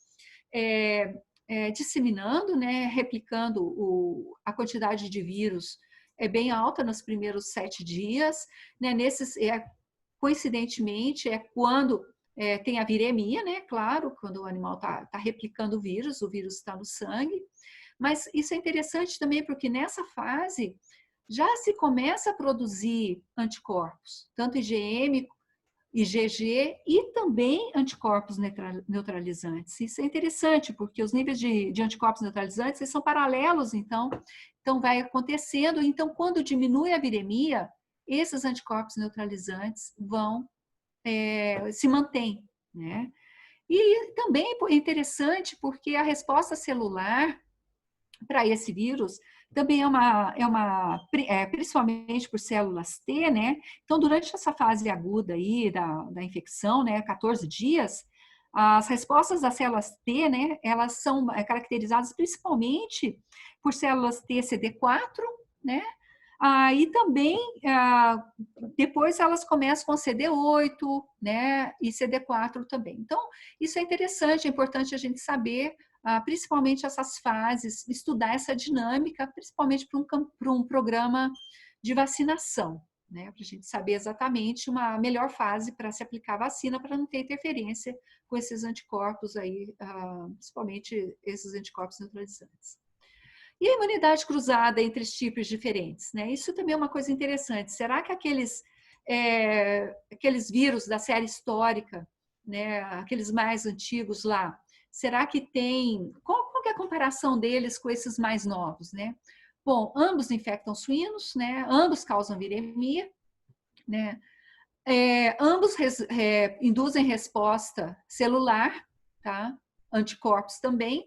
disseminando, né? Replicando a quantidade de vírus é bem alta nos primeiros 7 dias. Né? Coincidentemente, quando tem a viremia, né? Claro, quando o animal está replicando o vírus está no sangue. Mas isso é interessante também porque nessa fase já se começa a produzir anticorpos, tanto IgM, IgG e também anticorpos neutralizantes. Isso é interessante porque os níveis de anticorpos neutralizantes são paralelos, então vai acontecendo. Então, quando diminui a viremia, esses anticorpos neutralizantes se mantém, né? E também é interessante porque a resposta celular para esse vírus também principalmente por células T, né? Então, durante essa fase aguda aí da infecção, né, 14 dias, as respostas das células T, né, elas são caracterizadas principalmente por células T CD4, né? E também, depois elas começam com CD8, né, e CD4 também. Então, isso é interessante, é importante a gente saber, principalmente essas fases, estudar essa dinâmica, principalmente para um programa de vacinação, né, para a gente saber exatamente uma melhor fase para se aplicar a vacina, para não ter interferência com esses anticorpos aí, principalmente esses anticorpos neutralizantes. E a imunidade cruzada entre tipos diferentes, né? Isso também é uma coisa interessante. Será que aqueles vírus da série histórica, né, aqueles mais antigos lá, será que tem... Qual que é a comparação deles com esses mais novos, né? Bom, ambos infectam suínos, né? Ambos causam viremia, né? Ambos induzem resposta celular, tá? Anticorpos também,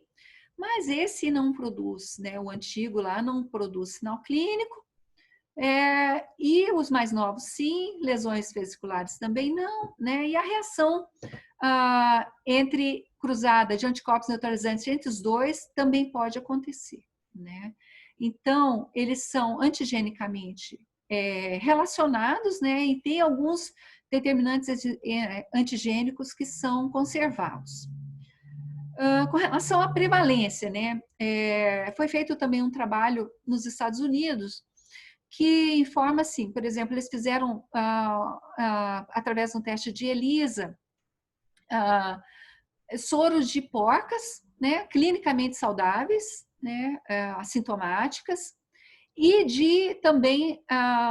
mas esse não produz, né? O antigo lá não produz sinal clínico, e os mais novos sim, lesões vesiculares também não, né? E a reação entre cruzada de anticorpos neutralizantes entre os dois também pode acontecer, né? Então, eles são antigenicamente relacionados, né? E tem alguns determinantes antigênicos que são conservados. Com relação à prevalência, né? Foi feito também um trabalho nos Estados Unidos que informa assim, por exemplo, eles fizeram, através de um teste de ELISA, soros de porcas, né, clinicamente saudáveis, né, assintomáticas, e de também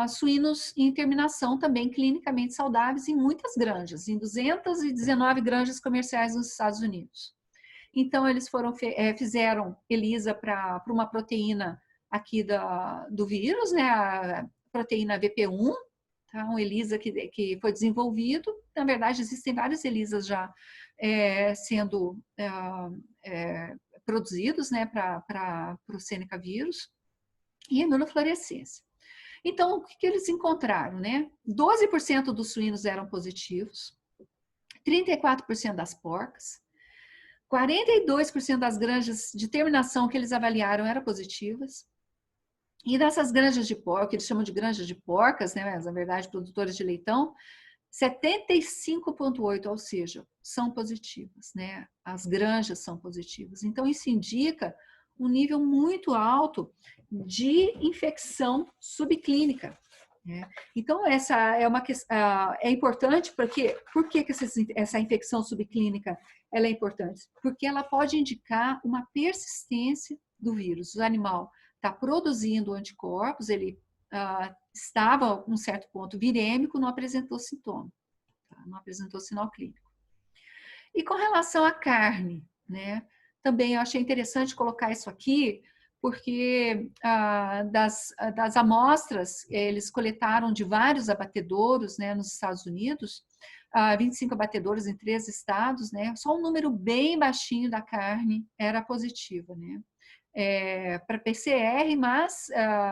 suínos em terminação também clinicamente saudáveis em muitas granjas, em 219 granjas comerciais nos Estados Unidos. Então, eles fizeram ELISA para uma proteína aqui do vírus, né, a proteína VP1, tá? Um ELISA que foi desenvolvido. Na verdade, existem vários ELISAs já sendo produzidos, né, para o Seneca vírus e imunofluorescência. Então, o que eles encontraram, né? 12% dos suínos eram positivos, 34% das porcas, 42% das granjas de terminação que eles avaliaram eram positivas. E dessas granjas de porcos, que eles chamam de granjas de porcas, né, mas na verdade produtoras de leitão, 75,8%, ou seja, são positivas, né? As granjas são positivas. Então, isso indica um nível muito alto de infecção subclínica, né? Então, essa é uma questão, é importante porque por que essa infecção subclínica ela é importante? Porque ela pode indicar uma persistência do vírus. O animal está produzindo anticorpos, ele estava a um certo ponto virêmico, não apresentou sintoma, tá? Não apresentou sinal clínico. E com relação à carne, né? Também eu achei interessante colocar isso aqui, porque das amostras, eles coletaram de vários abatedouros, né, nos Estados Unidos, 25 abatedouros em 3 estados, né? Só um número bem baixinho da carne era positiva, né? Para PCR, mas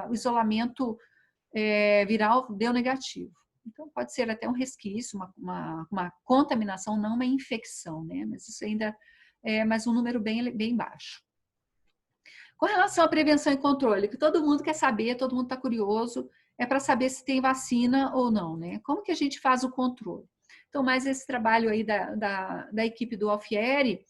o isolamento viral deu negativo. Então, pode ser até um resquício, uma contaminação, não uma infecção, né? Mas isso ainda é mais um número bem baixo. Com relação à prevenção e controle, que todo mundo quer saber, todo mundo está curioso, é para saber se tem vacina ou não, né? Como que a gente faz o controle? Então, mais esse trabalho aí da equipe do Alfieri,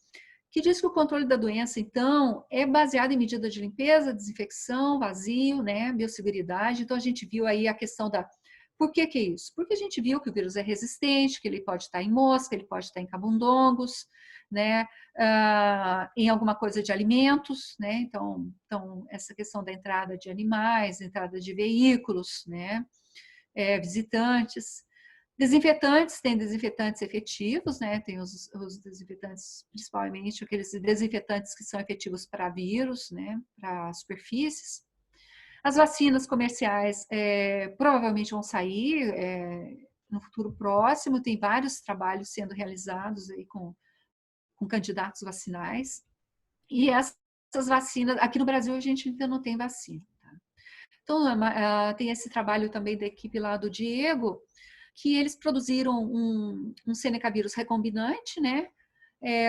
que diz que o controle da doença, então, é baseado em medidas de limpeza, desinfecção, vazio, né, biosseguridade. Então, a gente viu aí a questão da... Por que é isso? Porque a gente viu que o vírus é resistente, que ele pode estar em mosca, ele pode estar em camundongos, né, em alguma coisa de alimentos, né, então essa questão da entrada de animais, entrada de veículos, né, visitantes. Desinfetantes, tem desinfetantes efetivos, né? Tem os desinfetantes, principalmente aqueles desinfetantes que são efetivos para vírus, né? Para superfícies. As vacinas comerciais provavelmente vão sair no futuro próximo, tem vários trabalhos sendo realizados aí com candidatos vacinais. E essas vacinas, aqui no Brasil a gente ainda não tem vacina, tá? Então, tem esse trabalho também da equipe lá do Diego, que eles produziram um Seneca vírus recombinante, né?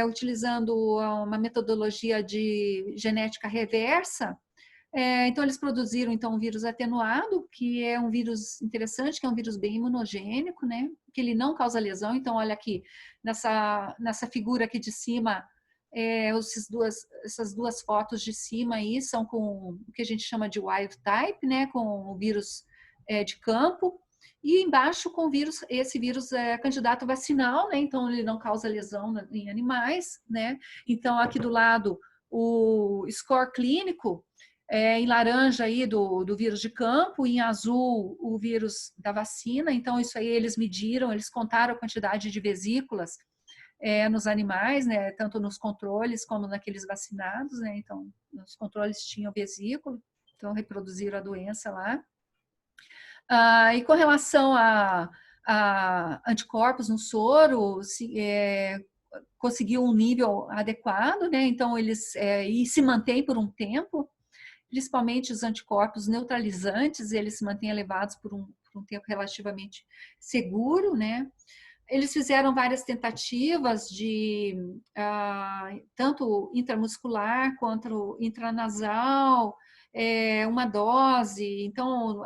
Utilizando uma metodologia de genética reversa. Então, eles produziram então, um vírus atenuado, que é um vírus interessante, que é um vírus bem imunogênico, né? Que ele não causa lesão. Então, olha aqui, nessa figura aqui de cima, essas duas fotos de cima aí são com o que a gente chama de wild type, né? Com o vírus de campo. E embaixo com esse vírus é candidato vacinal, né? Então ele não causa lesão em animais, né? Então aqui do lado o score clínico, em laranja aí do vírus de campo, em azul o vírus da vacina. Então isso aí eles mediram, eles contaram a quantidade de vesículas nos animais, né? Tanto nos controles como naqueles vacinados, né? Então os controles tinham vesícula, então reproduziram a doença lá. E com relação a anticorpos no soro, conseguiu um nível adequado, né? Então eles e se mantém por um tempo, principalmente os anticorpos neutralizantes, eles se mantêm elevados por um tempo relativamente seguro, né? Eles fizeram várias tentativas de tanto intramuscular quanto intranasal, uma dose. Então,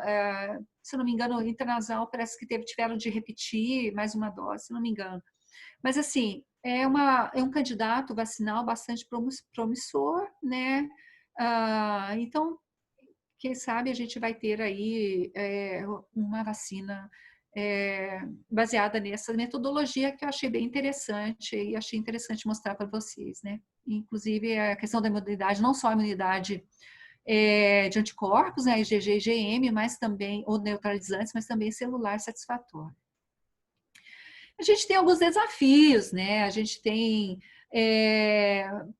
se não me engano, intranasal parece que tiveram de repetir mais uma dose, se não me engano. Mas, assim, é um candidato vacinal bastante promissor, né? Então, quem sabe a gente vai ter aí uma vacina baseada nessa metodologia que eu achei bem interessante e achei interessante mostrar para vocês, né? Inclusive, a questão da imunidade, não só a imunidade de anticorpos, né, IgG e IgM, mas também, ou neutralizantes, mas também celular satisfatório. A gente tem alguns desafios, né? A gente tem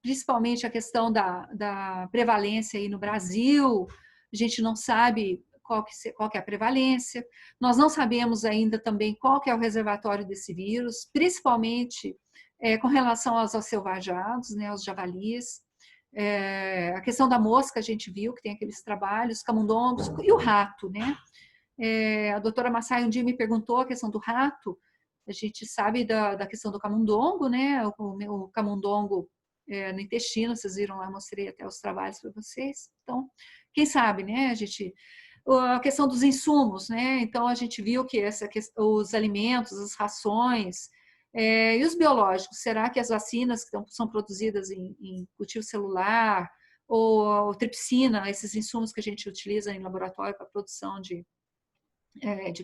principalmente a questão da prevalência aí no Brasil. A gente não sabe qual que é a prevalência. Nós não sabemos ainda também qual que é o reservatório desse vírus, principalmente com relação aos selvajados, né, aos javalis. A questão da mosca, a gente viu que tem aqueles trabalhos, camundongos, e o rato, né? A doutora Massai um dia me perguntou a questão do rato. A gente sabe da questão do camundongo, né? O camundongo no intestino, vocês viram lá, mostrei até os trabalhos para vocês. Então, quem sabe, né? A questão dos insumos, né? Então, a gente viu que os alimentos, as rações e os biológicos, será que as vacinas que são produzidas em cultivo celular ou tripsina, esses insumos que a gente utiliza em laboratório para a produção de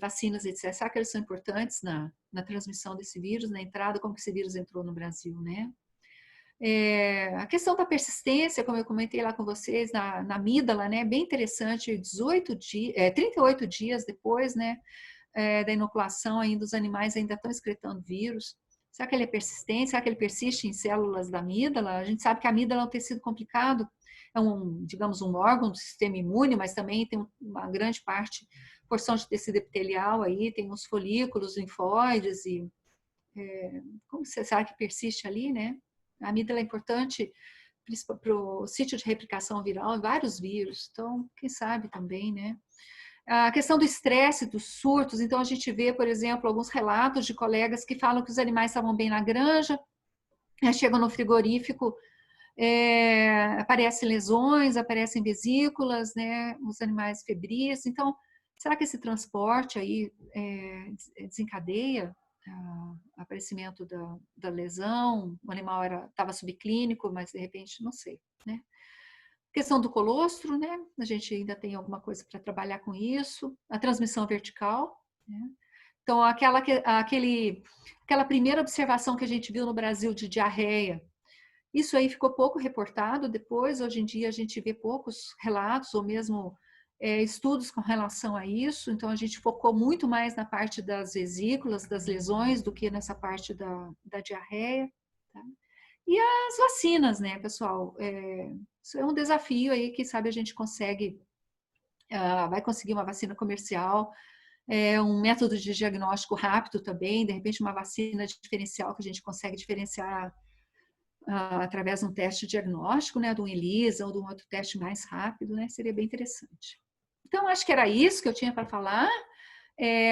vacinas, etc. Será que eles são importantes na transmissão desse vírus, na entrada, como que esse vírus entrou no Brasil, né? A questão da persistência, como eu comentei lá com vocês, na amígdala, né? Bem interessante, 38 dias depois, né? Da inoculação, ainda os animais ainda estão excretando vírus. Será que ele é persistente? Será que ele persiste em células da amígdala? A gente sabe que a amígdala é um tecido complicado, é digamos, um órgão do sistema imune, mas também tem uma grande porção de tecido epitelial aí, tem os folículos linfóides e como você sabe que persiste ali, né? A amígdala é importante para o sítio de replicação viral, vários vírus, então, quem sabe também, né? A questão do estresse, dos surtos, então a gente vê, por exemplo, alguns relatos de colegas que falam que os animais estavam bem na granja, chegam no frigorífico, aparecem lesões, aparecem vesículas, né? Os animais febris, então, será que esse transporte aí desencadeia o aparecimento da lesão? O animal estava subclínico, mas de repente, não sei, né? Questão do colostro, né? A gente ainda tem alguma coisa para trabalhar com isso. A transmissão vertical, né? Então, aquela primeira observação que a gente viu no Brasil de diarreia, isso aí ficou pouco reportado depois. Hoje em dia, a gente vê poucos relatos ou mesmo estudos com relação a isso. Então, a gente focou muito mais na parte das vesículas, das lesões, do que nessa parte da diarreia, tá? E as vacinas, né, pessoal? Isso é um desafio aí, quem sabe a gente vai conseguir uma vacina comercial, um método de diagnóstico rápido também, de repente uma vacina diferencial que a gente consegue diferenciar através de um teste diagnóstico, né, de um ELISA ou de um outro teste mais rápido, né, seria bem interessante. Então, acho que era isso que eu tinha para falar.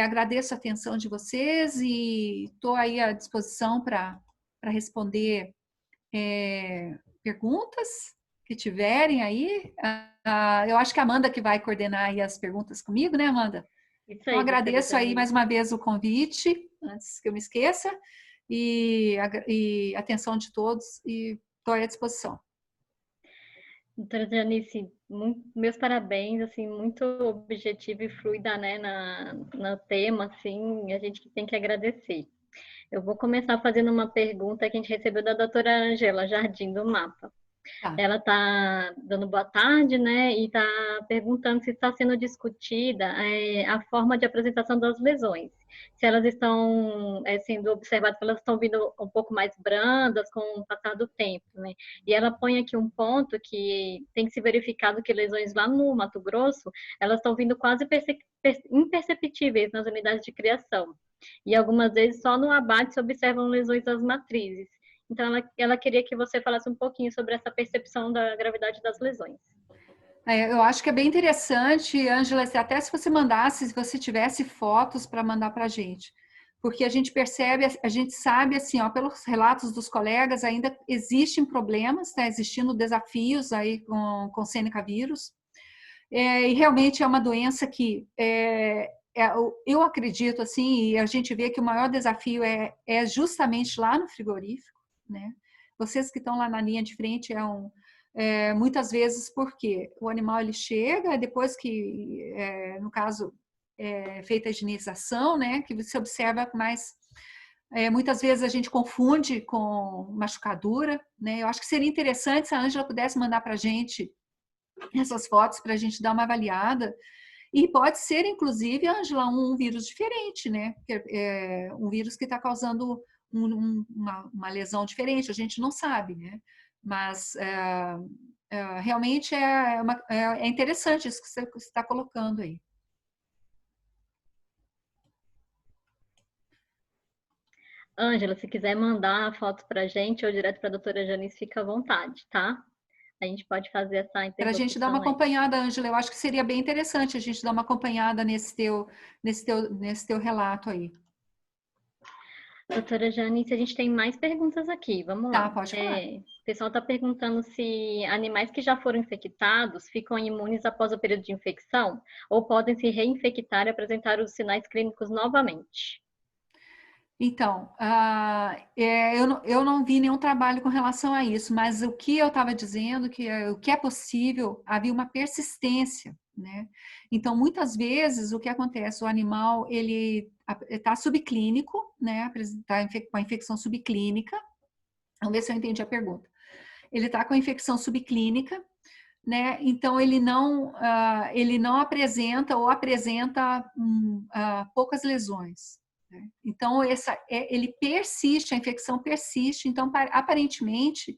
Agradeço a atenção de vocês e estou aí à disposição para responder perguntas que tiverem aí. Eu acho que a Amanda que vai coordenar aí as perguntas comigo, né, Amanda? Isso Então, aí, agradeço aí mais uma vez o convite, antes que eu me esqueça, e a atenção de todos, e estou à disposição. doutora Janice, meus parabéns, assim, muito objetiva e fluida, né, no tema, assim, a gente tem que agradecer. Eu vou começar fazendo uma pergunta que a gente recebeu da doutora Angela Jardim, do MAPA. Tá. Ela está dando boa tarde, né, e está perguntando se está sendo discutida a forma de apresentação das lesões. Se elas estão sendo observadas, se elas estão vindo um pouco mais brandas com o passar do tempo, né? E ela põe aqui um ponto que tem se verificado que lesões lá no Mato Grosso, elas estão vindo quase imperceptíveis nas unidades de criação. E algumas vezes só no abate se observam lesões das matrizes. Então, ela queria que você falasse um pouquinho sobre essa percepção da gravidade das lesões. Eu acho que é bem interessante, Ângela, até se você mandasse, se você tivesse fotos para mandar para a gente. Porque a gente percebe, a gente sabe, assim, ó, pelos relatos dos colegas, ainda existem problemas, tá existindo desafios aí com Seneca vírus. E realmente é uma doença que eu acredito, assim, e a gente vê que o maior desafio é justamente lá no frigorífico, né? Vocês que estão lá na linha de frente muitas vezes porque o animal ele chega depois que, no caso, feita a higienização, né? Que você observa mais. Muitas vezes a gente confunde com machucadura, né? Eu acho que seria interessante se a Ângela pudesse mandar para a gente essas fotos para a gente dar uma avaliada. E pode ser, inclusive, Ângela, um vírus diferente, né? Um vírus que está causando uma lesão diferente, a gente não sabe, né? Mas realmente é interessante isso que você está colocando aí. Ângela, se quiser mandar a foto para a gente ou direto para a doutora Janice, fica à vontade, tá? A gente pode fazer essa interlocução. Para a gente dar uma acompanhada, Ângela, eu acho que seria bem interessante a gente dar uma acompanhada nesse teu relato aí. Doutora Janice, a gente tem mais perguntas aqui. Vamos lá. Tá, pode falar. O pessoal está perguntando se animais que já foram infectados ficam imunes após o período de infecção ou podem se reinfectar e apresentar os sinais clínicos novamente. Então, eu não vi nenhum trabalho com relação a isso, mas o que eu estava dizendo, que o que é possível, havia uma persistência, né? Então, muitas vezes, o que acontece, o animal, ele está subclínico, né? Está com a infecção subclínica. Vamos ver se eu entendi a pergunta. Ele está com a infecção subclínica, né? Então, ele não apresenta ou apresenta poucas lesões. Então, ele persiste, a infecção persiste, então, aparentemente,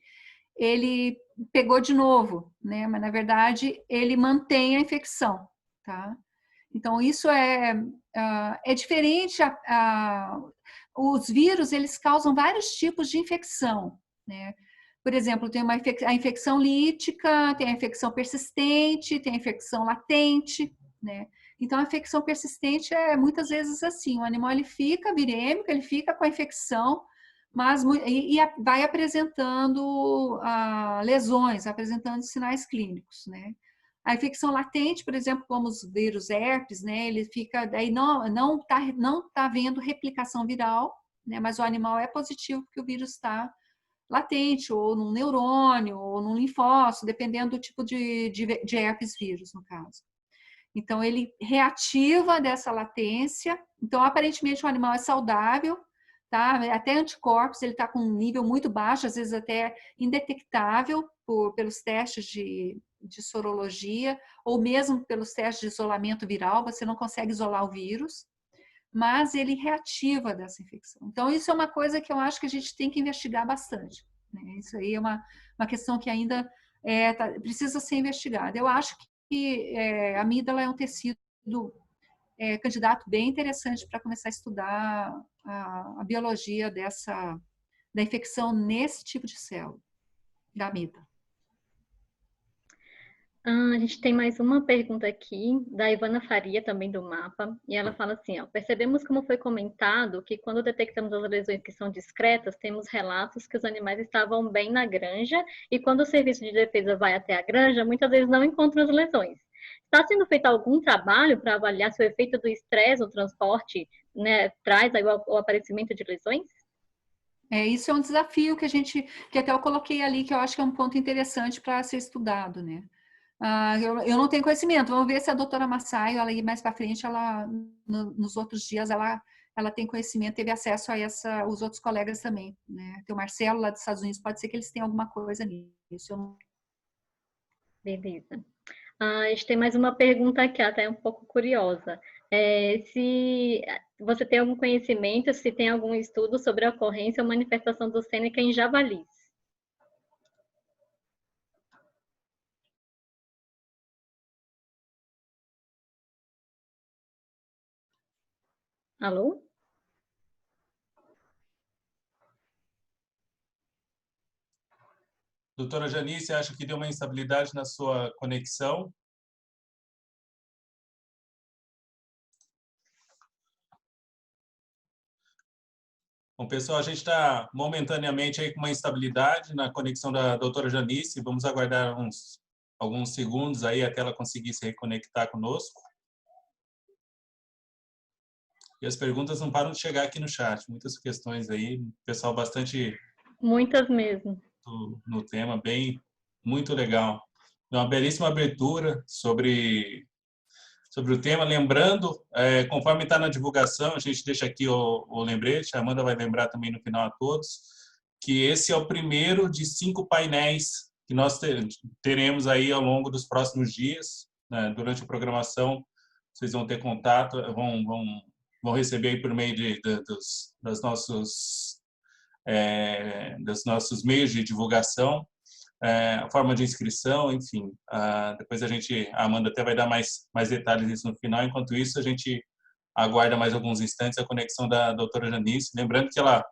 ele pegou de novo, né? Mas, na verdade, ele mantém a infecção, tá? Então, isso é diferente. Os vírus, eles causam vários tipos de infecção, né? Por exemplo, tem a infecção lítica, tem a infecção persistente, tem a infecção latente, né? Então, a infecção persistente é muitas vezes assim, o animal ele fica virêmico, ele fica com a infecção, mas vai apresentando lesões, apresentando sinais clínicos, né? A infecção latente, por exemplo, como os vírus herpes, né? Ele fica, daí não tá havendo replicação viral, né? Mas o animal é positivo porque o vírus está latente, ou num neurônio, ou num linfócito, dependendo do tipo de herpes vírus, no caso. Então, ele reativa dessa latência. Então, aparentemente, o animal é saudável, tá? Até anticorpos, ele está com um nível muito baixo, às vezes até indetectável pelos testes de sorologia, ou mesmo pelos testes de isolamento viral, você não consegue isolar o vírus, mas ele reativa dessa infecção. Então, isso é uma coisa que eu acho que a gente tem que investigar bastante, né? Isso aí é uma questão que ainda precisa ser investigada. Eu acho que a amígdala é um tecido candidato bem interessante para começar a estudar a biologia da infecção nesse tipo de célula, da amígdala. A gente tem mais uma pergunta aqui, da Ivana Faria, também do MAPA, e ela fala assim, ó, percebemos como foi comentado que quando detectamos as lesões que são discretas, temos relatos que os animais estavam bem na granja, e quando o serviço de defesa vai até a granja, muitas vezes não encontra as lesões. Está sendo feito algum trabalho para avaliar se o efeito do estresse no transporte, né, traz aí o aparecimento de lesões? Isso é um desafio que até eu coloquei ali, que eu acho que é um ponto interessante para ser estudado, né? Eu não tenho conhecimento, vamos ver se a doutora Massaio, ela ir mais para frente, nos outros dias, ela tem conhecimento, teve acesso a os outros colegas também, né? Tem o Marcelo lá dos Estados Unidos, pode ser que eles tenham alguma coisa nisso. Beleza. A gente tem mais uma pergunta aqui, até um pouco curiosa. Se você tem algum conhecimento, se tem algum estudo sobre a ocorrência ou manifestação do Sêneca em javalis? Alô? Doutora Janice, acha que deu uma instabilidade na sua conexão? Bom, pessoal, a gente está momentaneamente aí com uma instabilidade na conexão da doutora Janice. Vamos aguardar alguns segundos aí até ela conseguir se reconectar conosco. E as perguntas não param de chegar aqui no chat. Muitas questões aí, pessoal bastante... Muitas mesmo. No tema, muito legal. Uma belíssima abertura sobre o tema. Lembrando, conforme está na divulgação, a gente deixa aqui o lembrete, a Amanda vai lembrar também no final a todos, que esse é o primeiro de 5 painéis que nós teremos aí ao longo dos próximos dias, né? Durante a programação, vocês vão ter contato, vão receber aí por meio dos nossos meios de divulgação, a forma de inscrição, enfim. Depois a Amanda até vai dar mais detalhes disso no final. Enquanto isso, a gente aguarda mais alguns instantes a conexão da doutora Janice. Lembrando que ela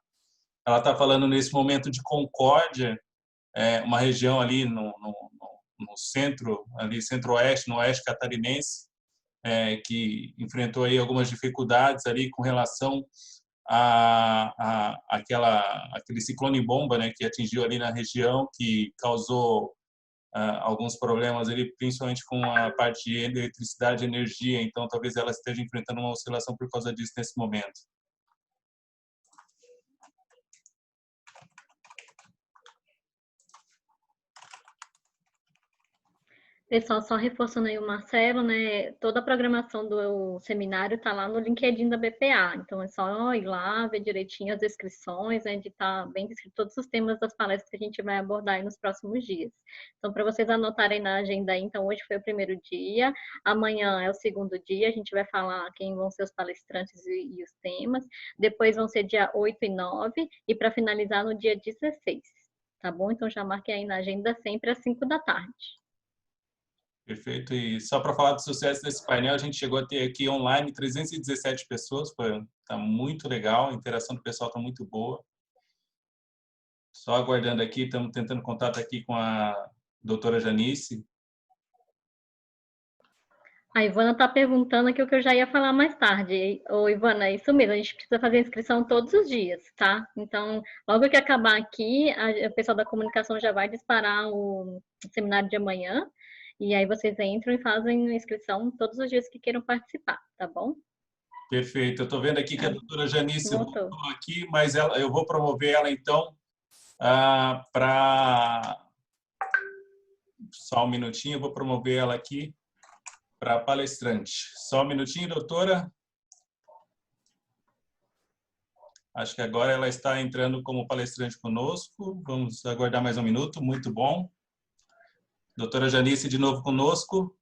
está falando nesse momento de Concórdia, uma região ali no centro, ali centro-oeste, no oeste catarinense, que enfrentou aí algumas dificuldades ali com relação aquele ciclone bomba, né, que atingiu ali na região, que causou alguns problemas ali, principalmente com a parte de eletricidade e energia. Então, talvez ela esteja enfrentando uma oscilação por causa disso nesse momento. Pessoal, só reforçando aí o Marcelo, né? Toda a programação do seminário está lá no LinkedIn da BPA. Então, é só ir lá, ver direitinho as descrições, né? De estar bem descrito todos os temas das palestras que a gente vai abordar aí nos próximos dias. Então, para vocês anotarem na agenda aí, então, hoje foi o primeiro dia, amanhã é o segundo dia, a gente vai falar quem vão ser os palestrantes e os temas. Depois vão ser dia 8 e 9, e para finalizar no dia 16, tá bom? Então, já marquem aí na agenda sempre às 5 da tarde. Perfeito. E só para falar do sucesso desse painel, a gente chegou a ter aqui online 317 pessoas, está muito legal, a interação do pessoal está muito boa. Só aguardando aqui, estamos tentando contato aqui com a doutora Janice. A Ivana está perguntando aqui o que eu já ia falar mais tarde. Ô, Ivana, é isso mesmo, a gente precisa fazer inscrição todos os dias, tá? Então, logo que acabar aqui, o pessoal da comunicação já vai disparar o seminário de amanhã, e aí vocês entram e fazem inscrição todos os dias que queiram participar, tá bom? Perfeito. Eu estou vendo aqui que a doutora Janice voltou aqui, mas eu vou promover ela, então, para... Só um minutinho, eu vou promover ela aqui para palestrante. Só um minutinho, doutora. Acho que agora ela está entrando como palestrante conosco. Vamos aguardar mais um minuto. Muito bom. Doutora Janice, de novo conosco.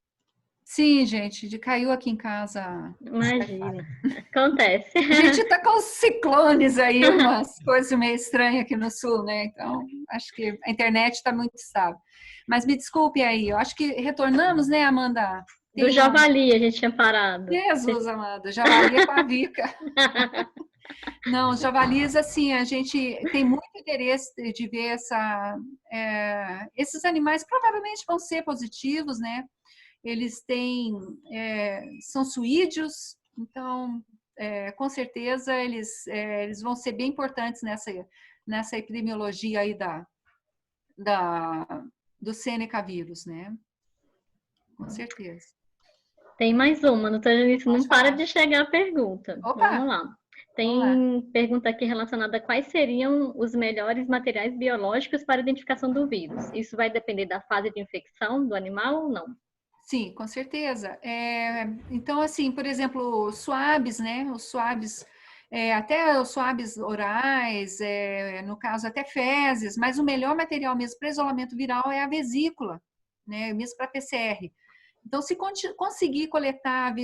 Sim, gente, caiu aqui em casa. Imagina, acontece. A gente está com os ciclones aí, umas coisas meio estranhas aqui no sul, né? Então, acho que a internet está muito estável. Mas me desculpe aí, eu acho que retornamos, né, Amanda? Do javali a gente tinha parado. Jesus, Amanda, javali é com a Vica. Não, os javalis, assim, a gente tem muito interesse de ver esses animais provavelmente vão ser positivos, né? Eles são suídeos, então, com certeza, eles vão ser bem importantes nessa epidemiologia aí do Seneca vírus, né? Com certeza. Tem mais uma, doutora Janice, não Pode para falar. de chegar a pergunta. Opa! Vamos lá. Vamos lá. Tem pergunta aqui relacionada a quais seriam os melhores materiais biológicos para identificação do vírus. Isso vai depender da fase de infecção do animal ou não? Sim, com certeza. Então, assim, por exemplo, swabs, né? Os swabs, até os swabs orais, no caso até fezes, mas o melhor material mesmo para isolamento viral é a vesícula, né? Mesmo para PCR. Então, se conseguir coletar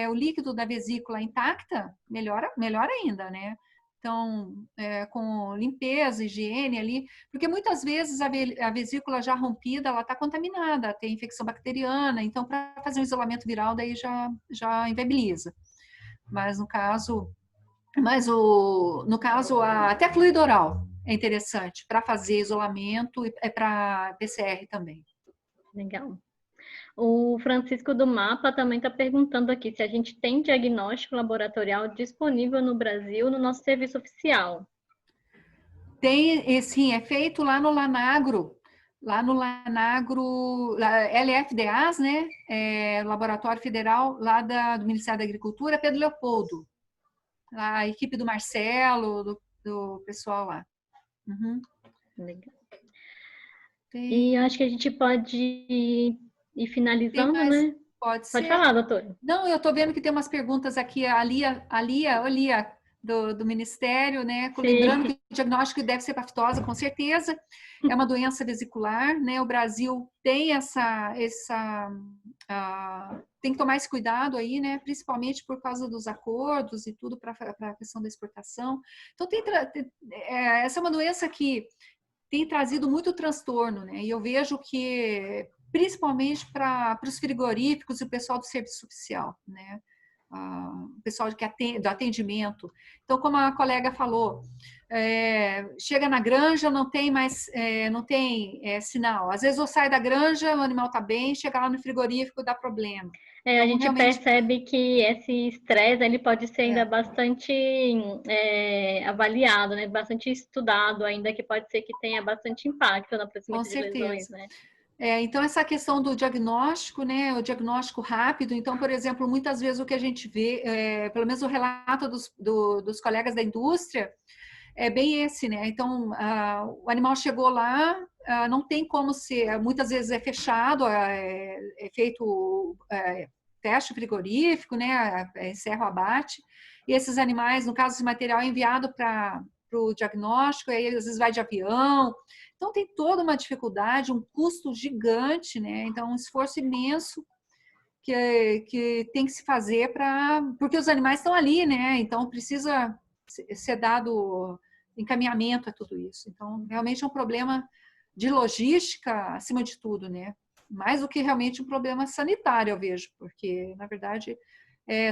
o líquido da vesícula intacta, melhor ainda, né? Então, com limpeza, higiene ali, porque muitas vezes a vesícula já rompida, ela está contaminada, tem infecção bacteriana, então para fazer um isolamento viral daí já inviabiliza. Mas no caso, até fluido oral é interessante para fazer isolamento e para PCR também. Legal. O Francisco do Mapa também está perguntando aqui se a gente tem diagnóstico laboratorial disponível no Brasil no nosso serviço oficial. Tem, sim, é feito lá no Lanagro, LFDAs, né? Laboratório Federal lá do Ministério da Agricultura, Pedro Leopoldo. A equipe do Marcelo, do pessoal lá. Uhum. Legal. E acho que a gente pode ir finalizando, né? Pode ser. Pode falar, doutora. Não, eu estou vendo que tem umas perguntas aqui, a Lia, do Ministério, né? Sim. Lembrando que o diagnóstico deve ser para fitose, com certeza. É uma doença vesicular, né? O Brasil tem tem que tomar esse cuidado aí, né? Principalmente por causa dos acordos e tudo para a questão da exportação. Então, essa é uma doença que tem trazido muito transtorno, né? E eu vejo que, principalmente para os frigoríficos e o pessoal do serviço oficial, né? O pessoal do atendimento. Então, como a colega falou, chega na granja, não tem sinal. Às vezes eu saio da granja, o animal está bem, chega lá no frigorífico, dá problema. A gente percebe que esse estresse ele pode ser ainda bastante avaliado, né? Bastante estudado ainda, que pode ser que tenha bastante impacto na proximidade de lesões, né? Então, essa questão do diagnóstico, né, o diagnóstico rápido, então, por exemplo, muitas vezes o que a gente vê, pelo menos o relato dos colegas da indústria, é bem esse, né? Então, o animal chegou lá, não tem como ser, muitas vezes é fechado, é feito teste frigorífico, né? Encerra o abate, e esses animais, no caso, esse material é enviado para o diagnóstico, aí às vezes vai de avião. Então, tem toda uma dificuldade, um custo gigante, né? Então, um esforço imenso que tem que se fazer porque os animais estão ali, né? Então, precisa ser dado encaminhamento a tudo isso. Então, realmente é um problema de logística, acima de tudo, né? Mais do que realmente um problema sanitário, eu vejo, porque, na verdade,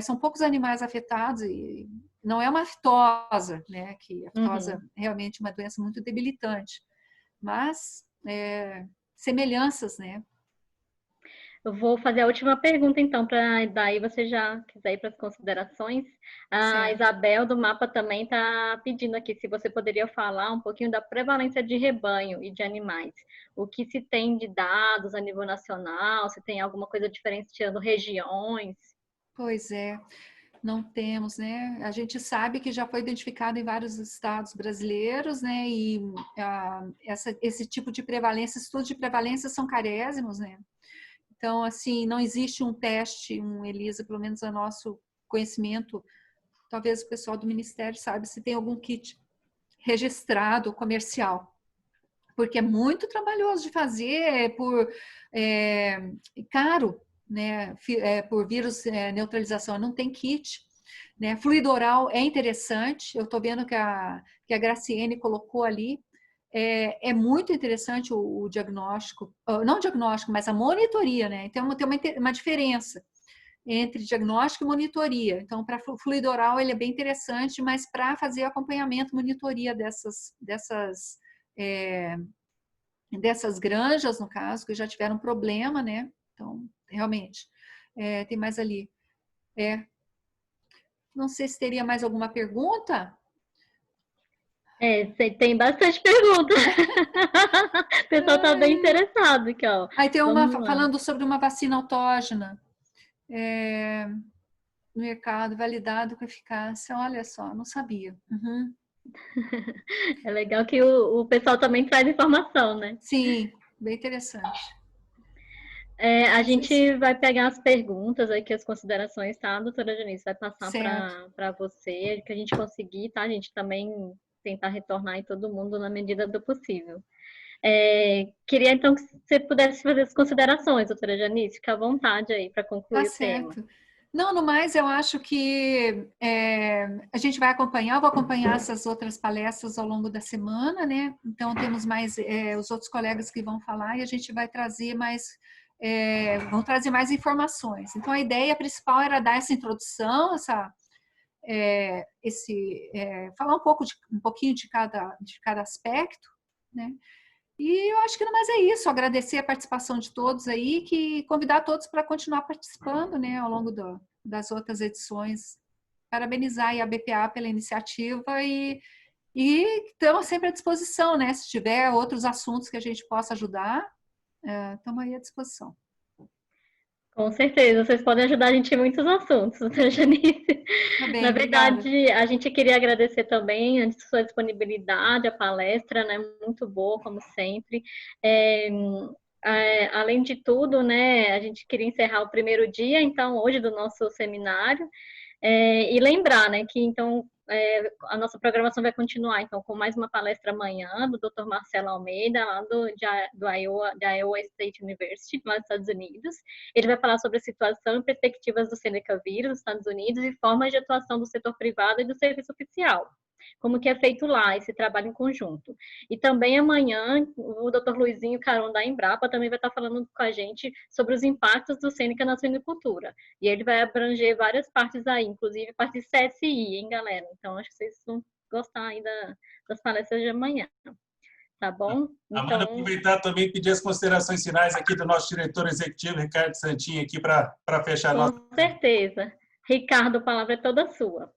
são poucos animais afetados e não é uma aftosa, né? Que a aftosa é realmente uma doença muito debilitante. Mas, semelhanças, né? Eu vou fazer a última pergunta, então, para daí você já quiser ir para as considerações. A Isabel do Mapa também está pedindo aqui se você poderia falar um pouquinho da prevalência de rebanho e de animais. O que se tem de dados a nível nacional, se tem alguma coisa diferenciando regiões. Pois é, não temos, né? A gente sabe que já foi identificado em vários estados brasileiros, né? E esse tipo de prevalência, estudos de prevalência são carésimos, né? Então, assim, não existe um teste, um ELISA, pelo menos a nosso conhecimento, talvez o pessoal do Ministério saiba se tem algum kit registrado comercial, porque é muito trabalhoso de fazer, caro, né? Por vírus neutralização, não tem kit. Né? Fluido oral é interessante, eu estou vendo que a Graciene colocou ali. É muito interessante o diagnóstico, não o diagnóstico, mas a monitoria, né? Então, tem uma diferença entre diagnóstico e monitoria. Então, para fluido oral, ele é bem interessante, mas para fazer acompanhamento, monitoria dessas granjas, no caso, que já tiveram problema, né? Então, realmente, tem mais ali. Não sei se teria mais alguma pergunta. Tem bastante pergunta. O pessoal está bem interessado aqui, ó. Aí tem uma falando sobre uma vacina autógena. No mercado, validado com eficácia. Olha só, não sabia. Uhum. É legal que o pessoal também traz informação, né? Sim, bem interessante. A gente vai pegar as perguntas aqui, as considerações, tá, doutora Janice? Vai passar para você, que a gente conseguir, tá? A gente também tentar retornar em todo mundo na medida do possível. Queria, então, que você pudesse fazer as considerações, doutora Janice. Fica à vontade aí para concluir o tema. Não, no mais, eu acho que a gente vai acompanhar, eu vou acompanhar essas outras palestras ao longo da semana, né? Então, temos mais os outros colegas que vão falar e a gente vai trazer vão trazer mais informações. Então, a ideia principal era dar essa introdução, falar um pouquinho de cada aspecto, né? E eu acho que no mais é isso, agradecer a participação de todos aí, convidar todos para continuar participando, né, ao longo das outras edições. Parabenizar aí a BPA pela iniciativa e estamos sempre à disposição, né, se tiver outros assuntos que a gente possa ajudar, estamos aí à disposição. Com certeza, vocês podem ajudar a gente em muitos assuntos, doutora Janice. Na verdade, obrigada. A gente queria agradecer também a sua disponibilidade, a palestra, né, muito boa, como sempre. Além de tudo, né, a gente queria encerrar o primeiro dia, então, hoje do nosso seminário, e lembrar, né, que então a nossa programação vai continuar, então, com mais uma palestra amanhã do Dr. Marcelo Almeida, lá da Iowa State University, lá nos Estados Unidos. Ele vai falar sobre a situação e perspectivas do Seneca vírus nos Estados Unidos e formas de atuação do setor privado e do serviço oficial. Como que é feito lá esse trabalho em conjunto. E também amanhã, o Dr. Luizinho Caron da Embrapa também vai estar falando com a gente sobre os impactos do Seneca na suinicultura. E ele vai abranger várias partes aí, inclusive parte de CSI, hein, galera? Então, acho que vocês vão gostar aí das palestras de amanhã. Tá bom? Amanda, aproveitar também e pedir as considerações finais aqui do nosso diretor executivo, Ricardo Santin, aqui para fechar a nossa... Com certeza. Ricardo, a palavra é toda sua.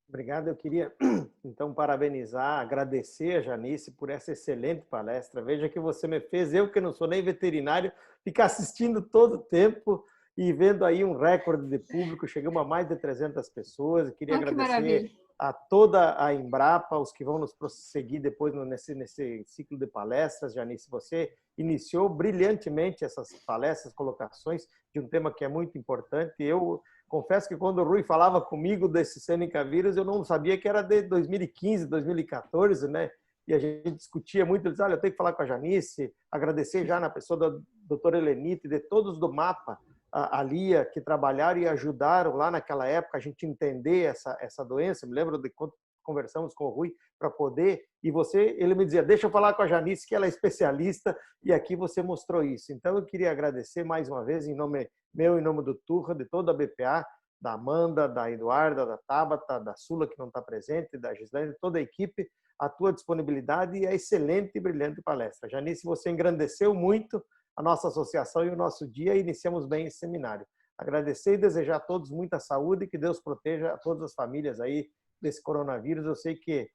Obrigado. Eu queria, então, parabenizar, agradecer a Janice por essa excelente palestra. Veja que você me fez, eu que não sou nem veterinário, ficar assistindo todo o tempo e vendo aí um recorde de público. Chegamos a mais de 300 pessoas. Eu queria agradecer a toda a Embrapa, os que vão nos prosseguir depois nesse ciclo de palestras. Janice, você iniciou brilhantemente essas palestras, colocações de um tema que é muito importante. Eu confesso que quando o Rui falava comigo desse Seneca vírus, eu não sabia que era de 2015, 2014, né? E a gente discutia muito, ele dizia, olha, eu tenho que falar com a Janice, agradecer já na pessoa da doutora Helenita e de todos do MAPA, a Lia, que trabalharam e ajudaram lá naquela época a gente entender essa doença. Me lembro de quando conversamos com o Rui para poder, e ele me dizia, deixa eu falar com a Janice, que ela é especialista, e aqui você mostrou isso. Então, eu queria agradecer mais uma vez, em nome meu, em nome do Turra, de toda a BPA, da Amanda, da Eduarda, da Tabata, da Sula, que não está presente, da Gislaine, toda a equipe, a tua disponibilidade e a excelente e brilhante palestra. Janice, você engrandeceu muito a nossa associação e o nosso dia, e iniciamos bem esse seminário. Agradecer e desejar a todos muita saúde, que Deus proteja a todas as famílias aí desse coronavírus. Eu sei que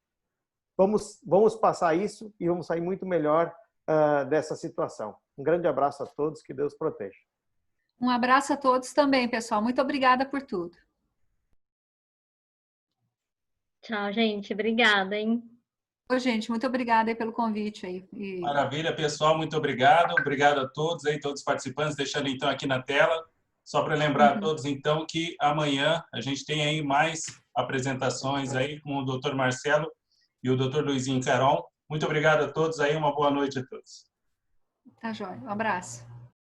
vamos passar isso e vamos sair muito melhor dessa situação. Um grande abraço a todos, que Deus proteja. Um abraço a todos também, pessoal. Muito obrigada por tudo. Tchau, gente. Obrigada, hein? Oi, gente. Muito obrigada aí pelo convite aí. Maravilha, pessoal. Muito obrigado. Obrigado a todos aí, todos os participantes. Deixando então aqui na tela. Só para lembrar a todos, então, que amanhã a gente tem aí mais apresentações aí com o Dr. Marcelo e o Dr. Luizinho Caron. Muito obrigado a todos aí. Uma boa noite a todos. Tá joia. Um abraço.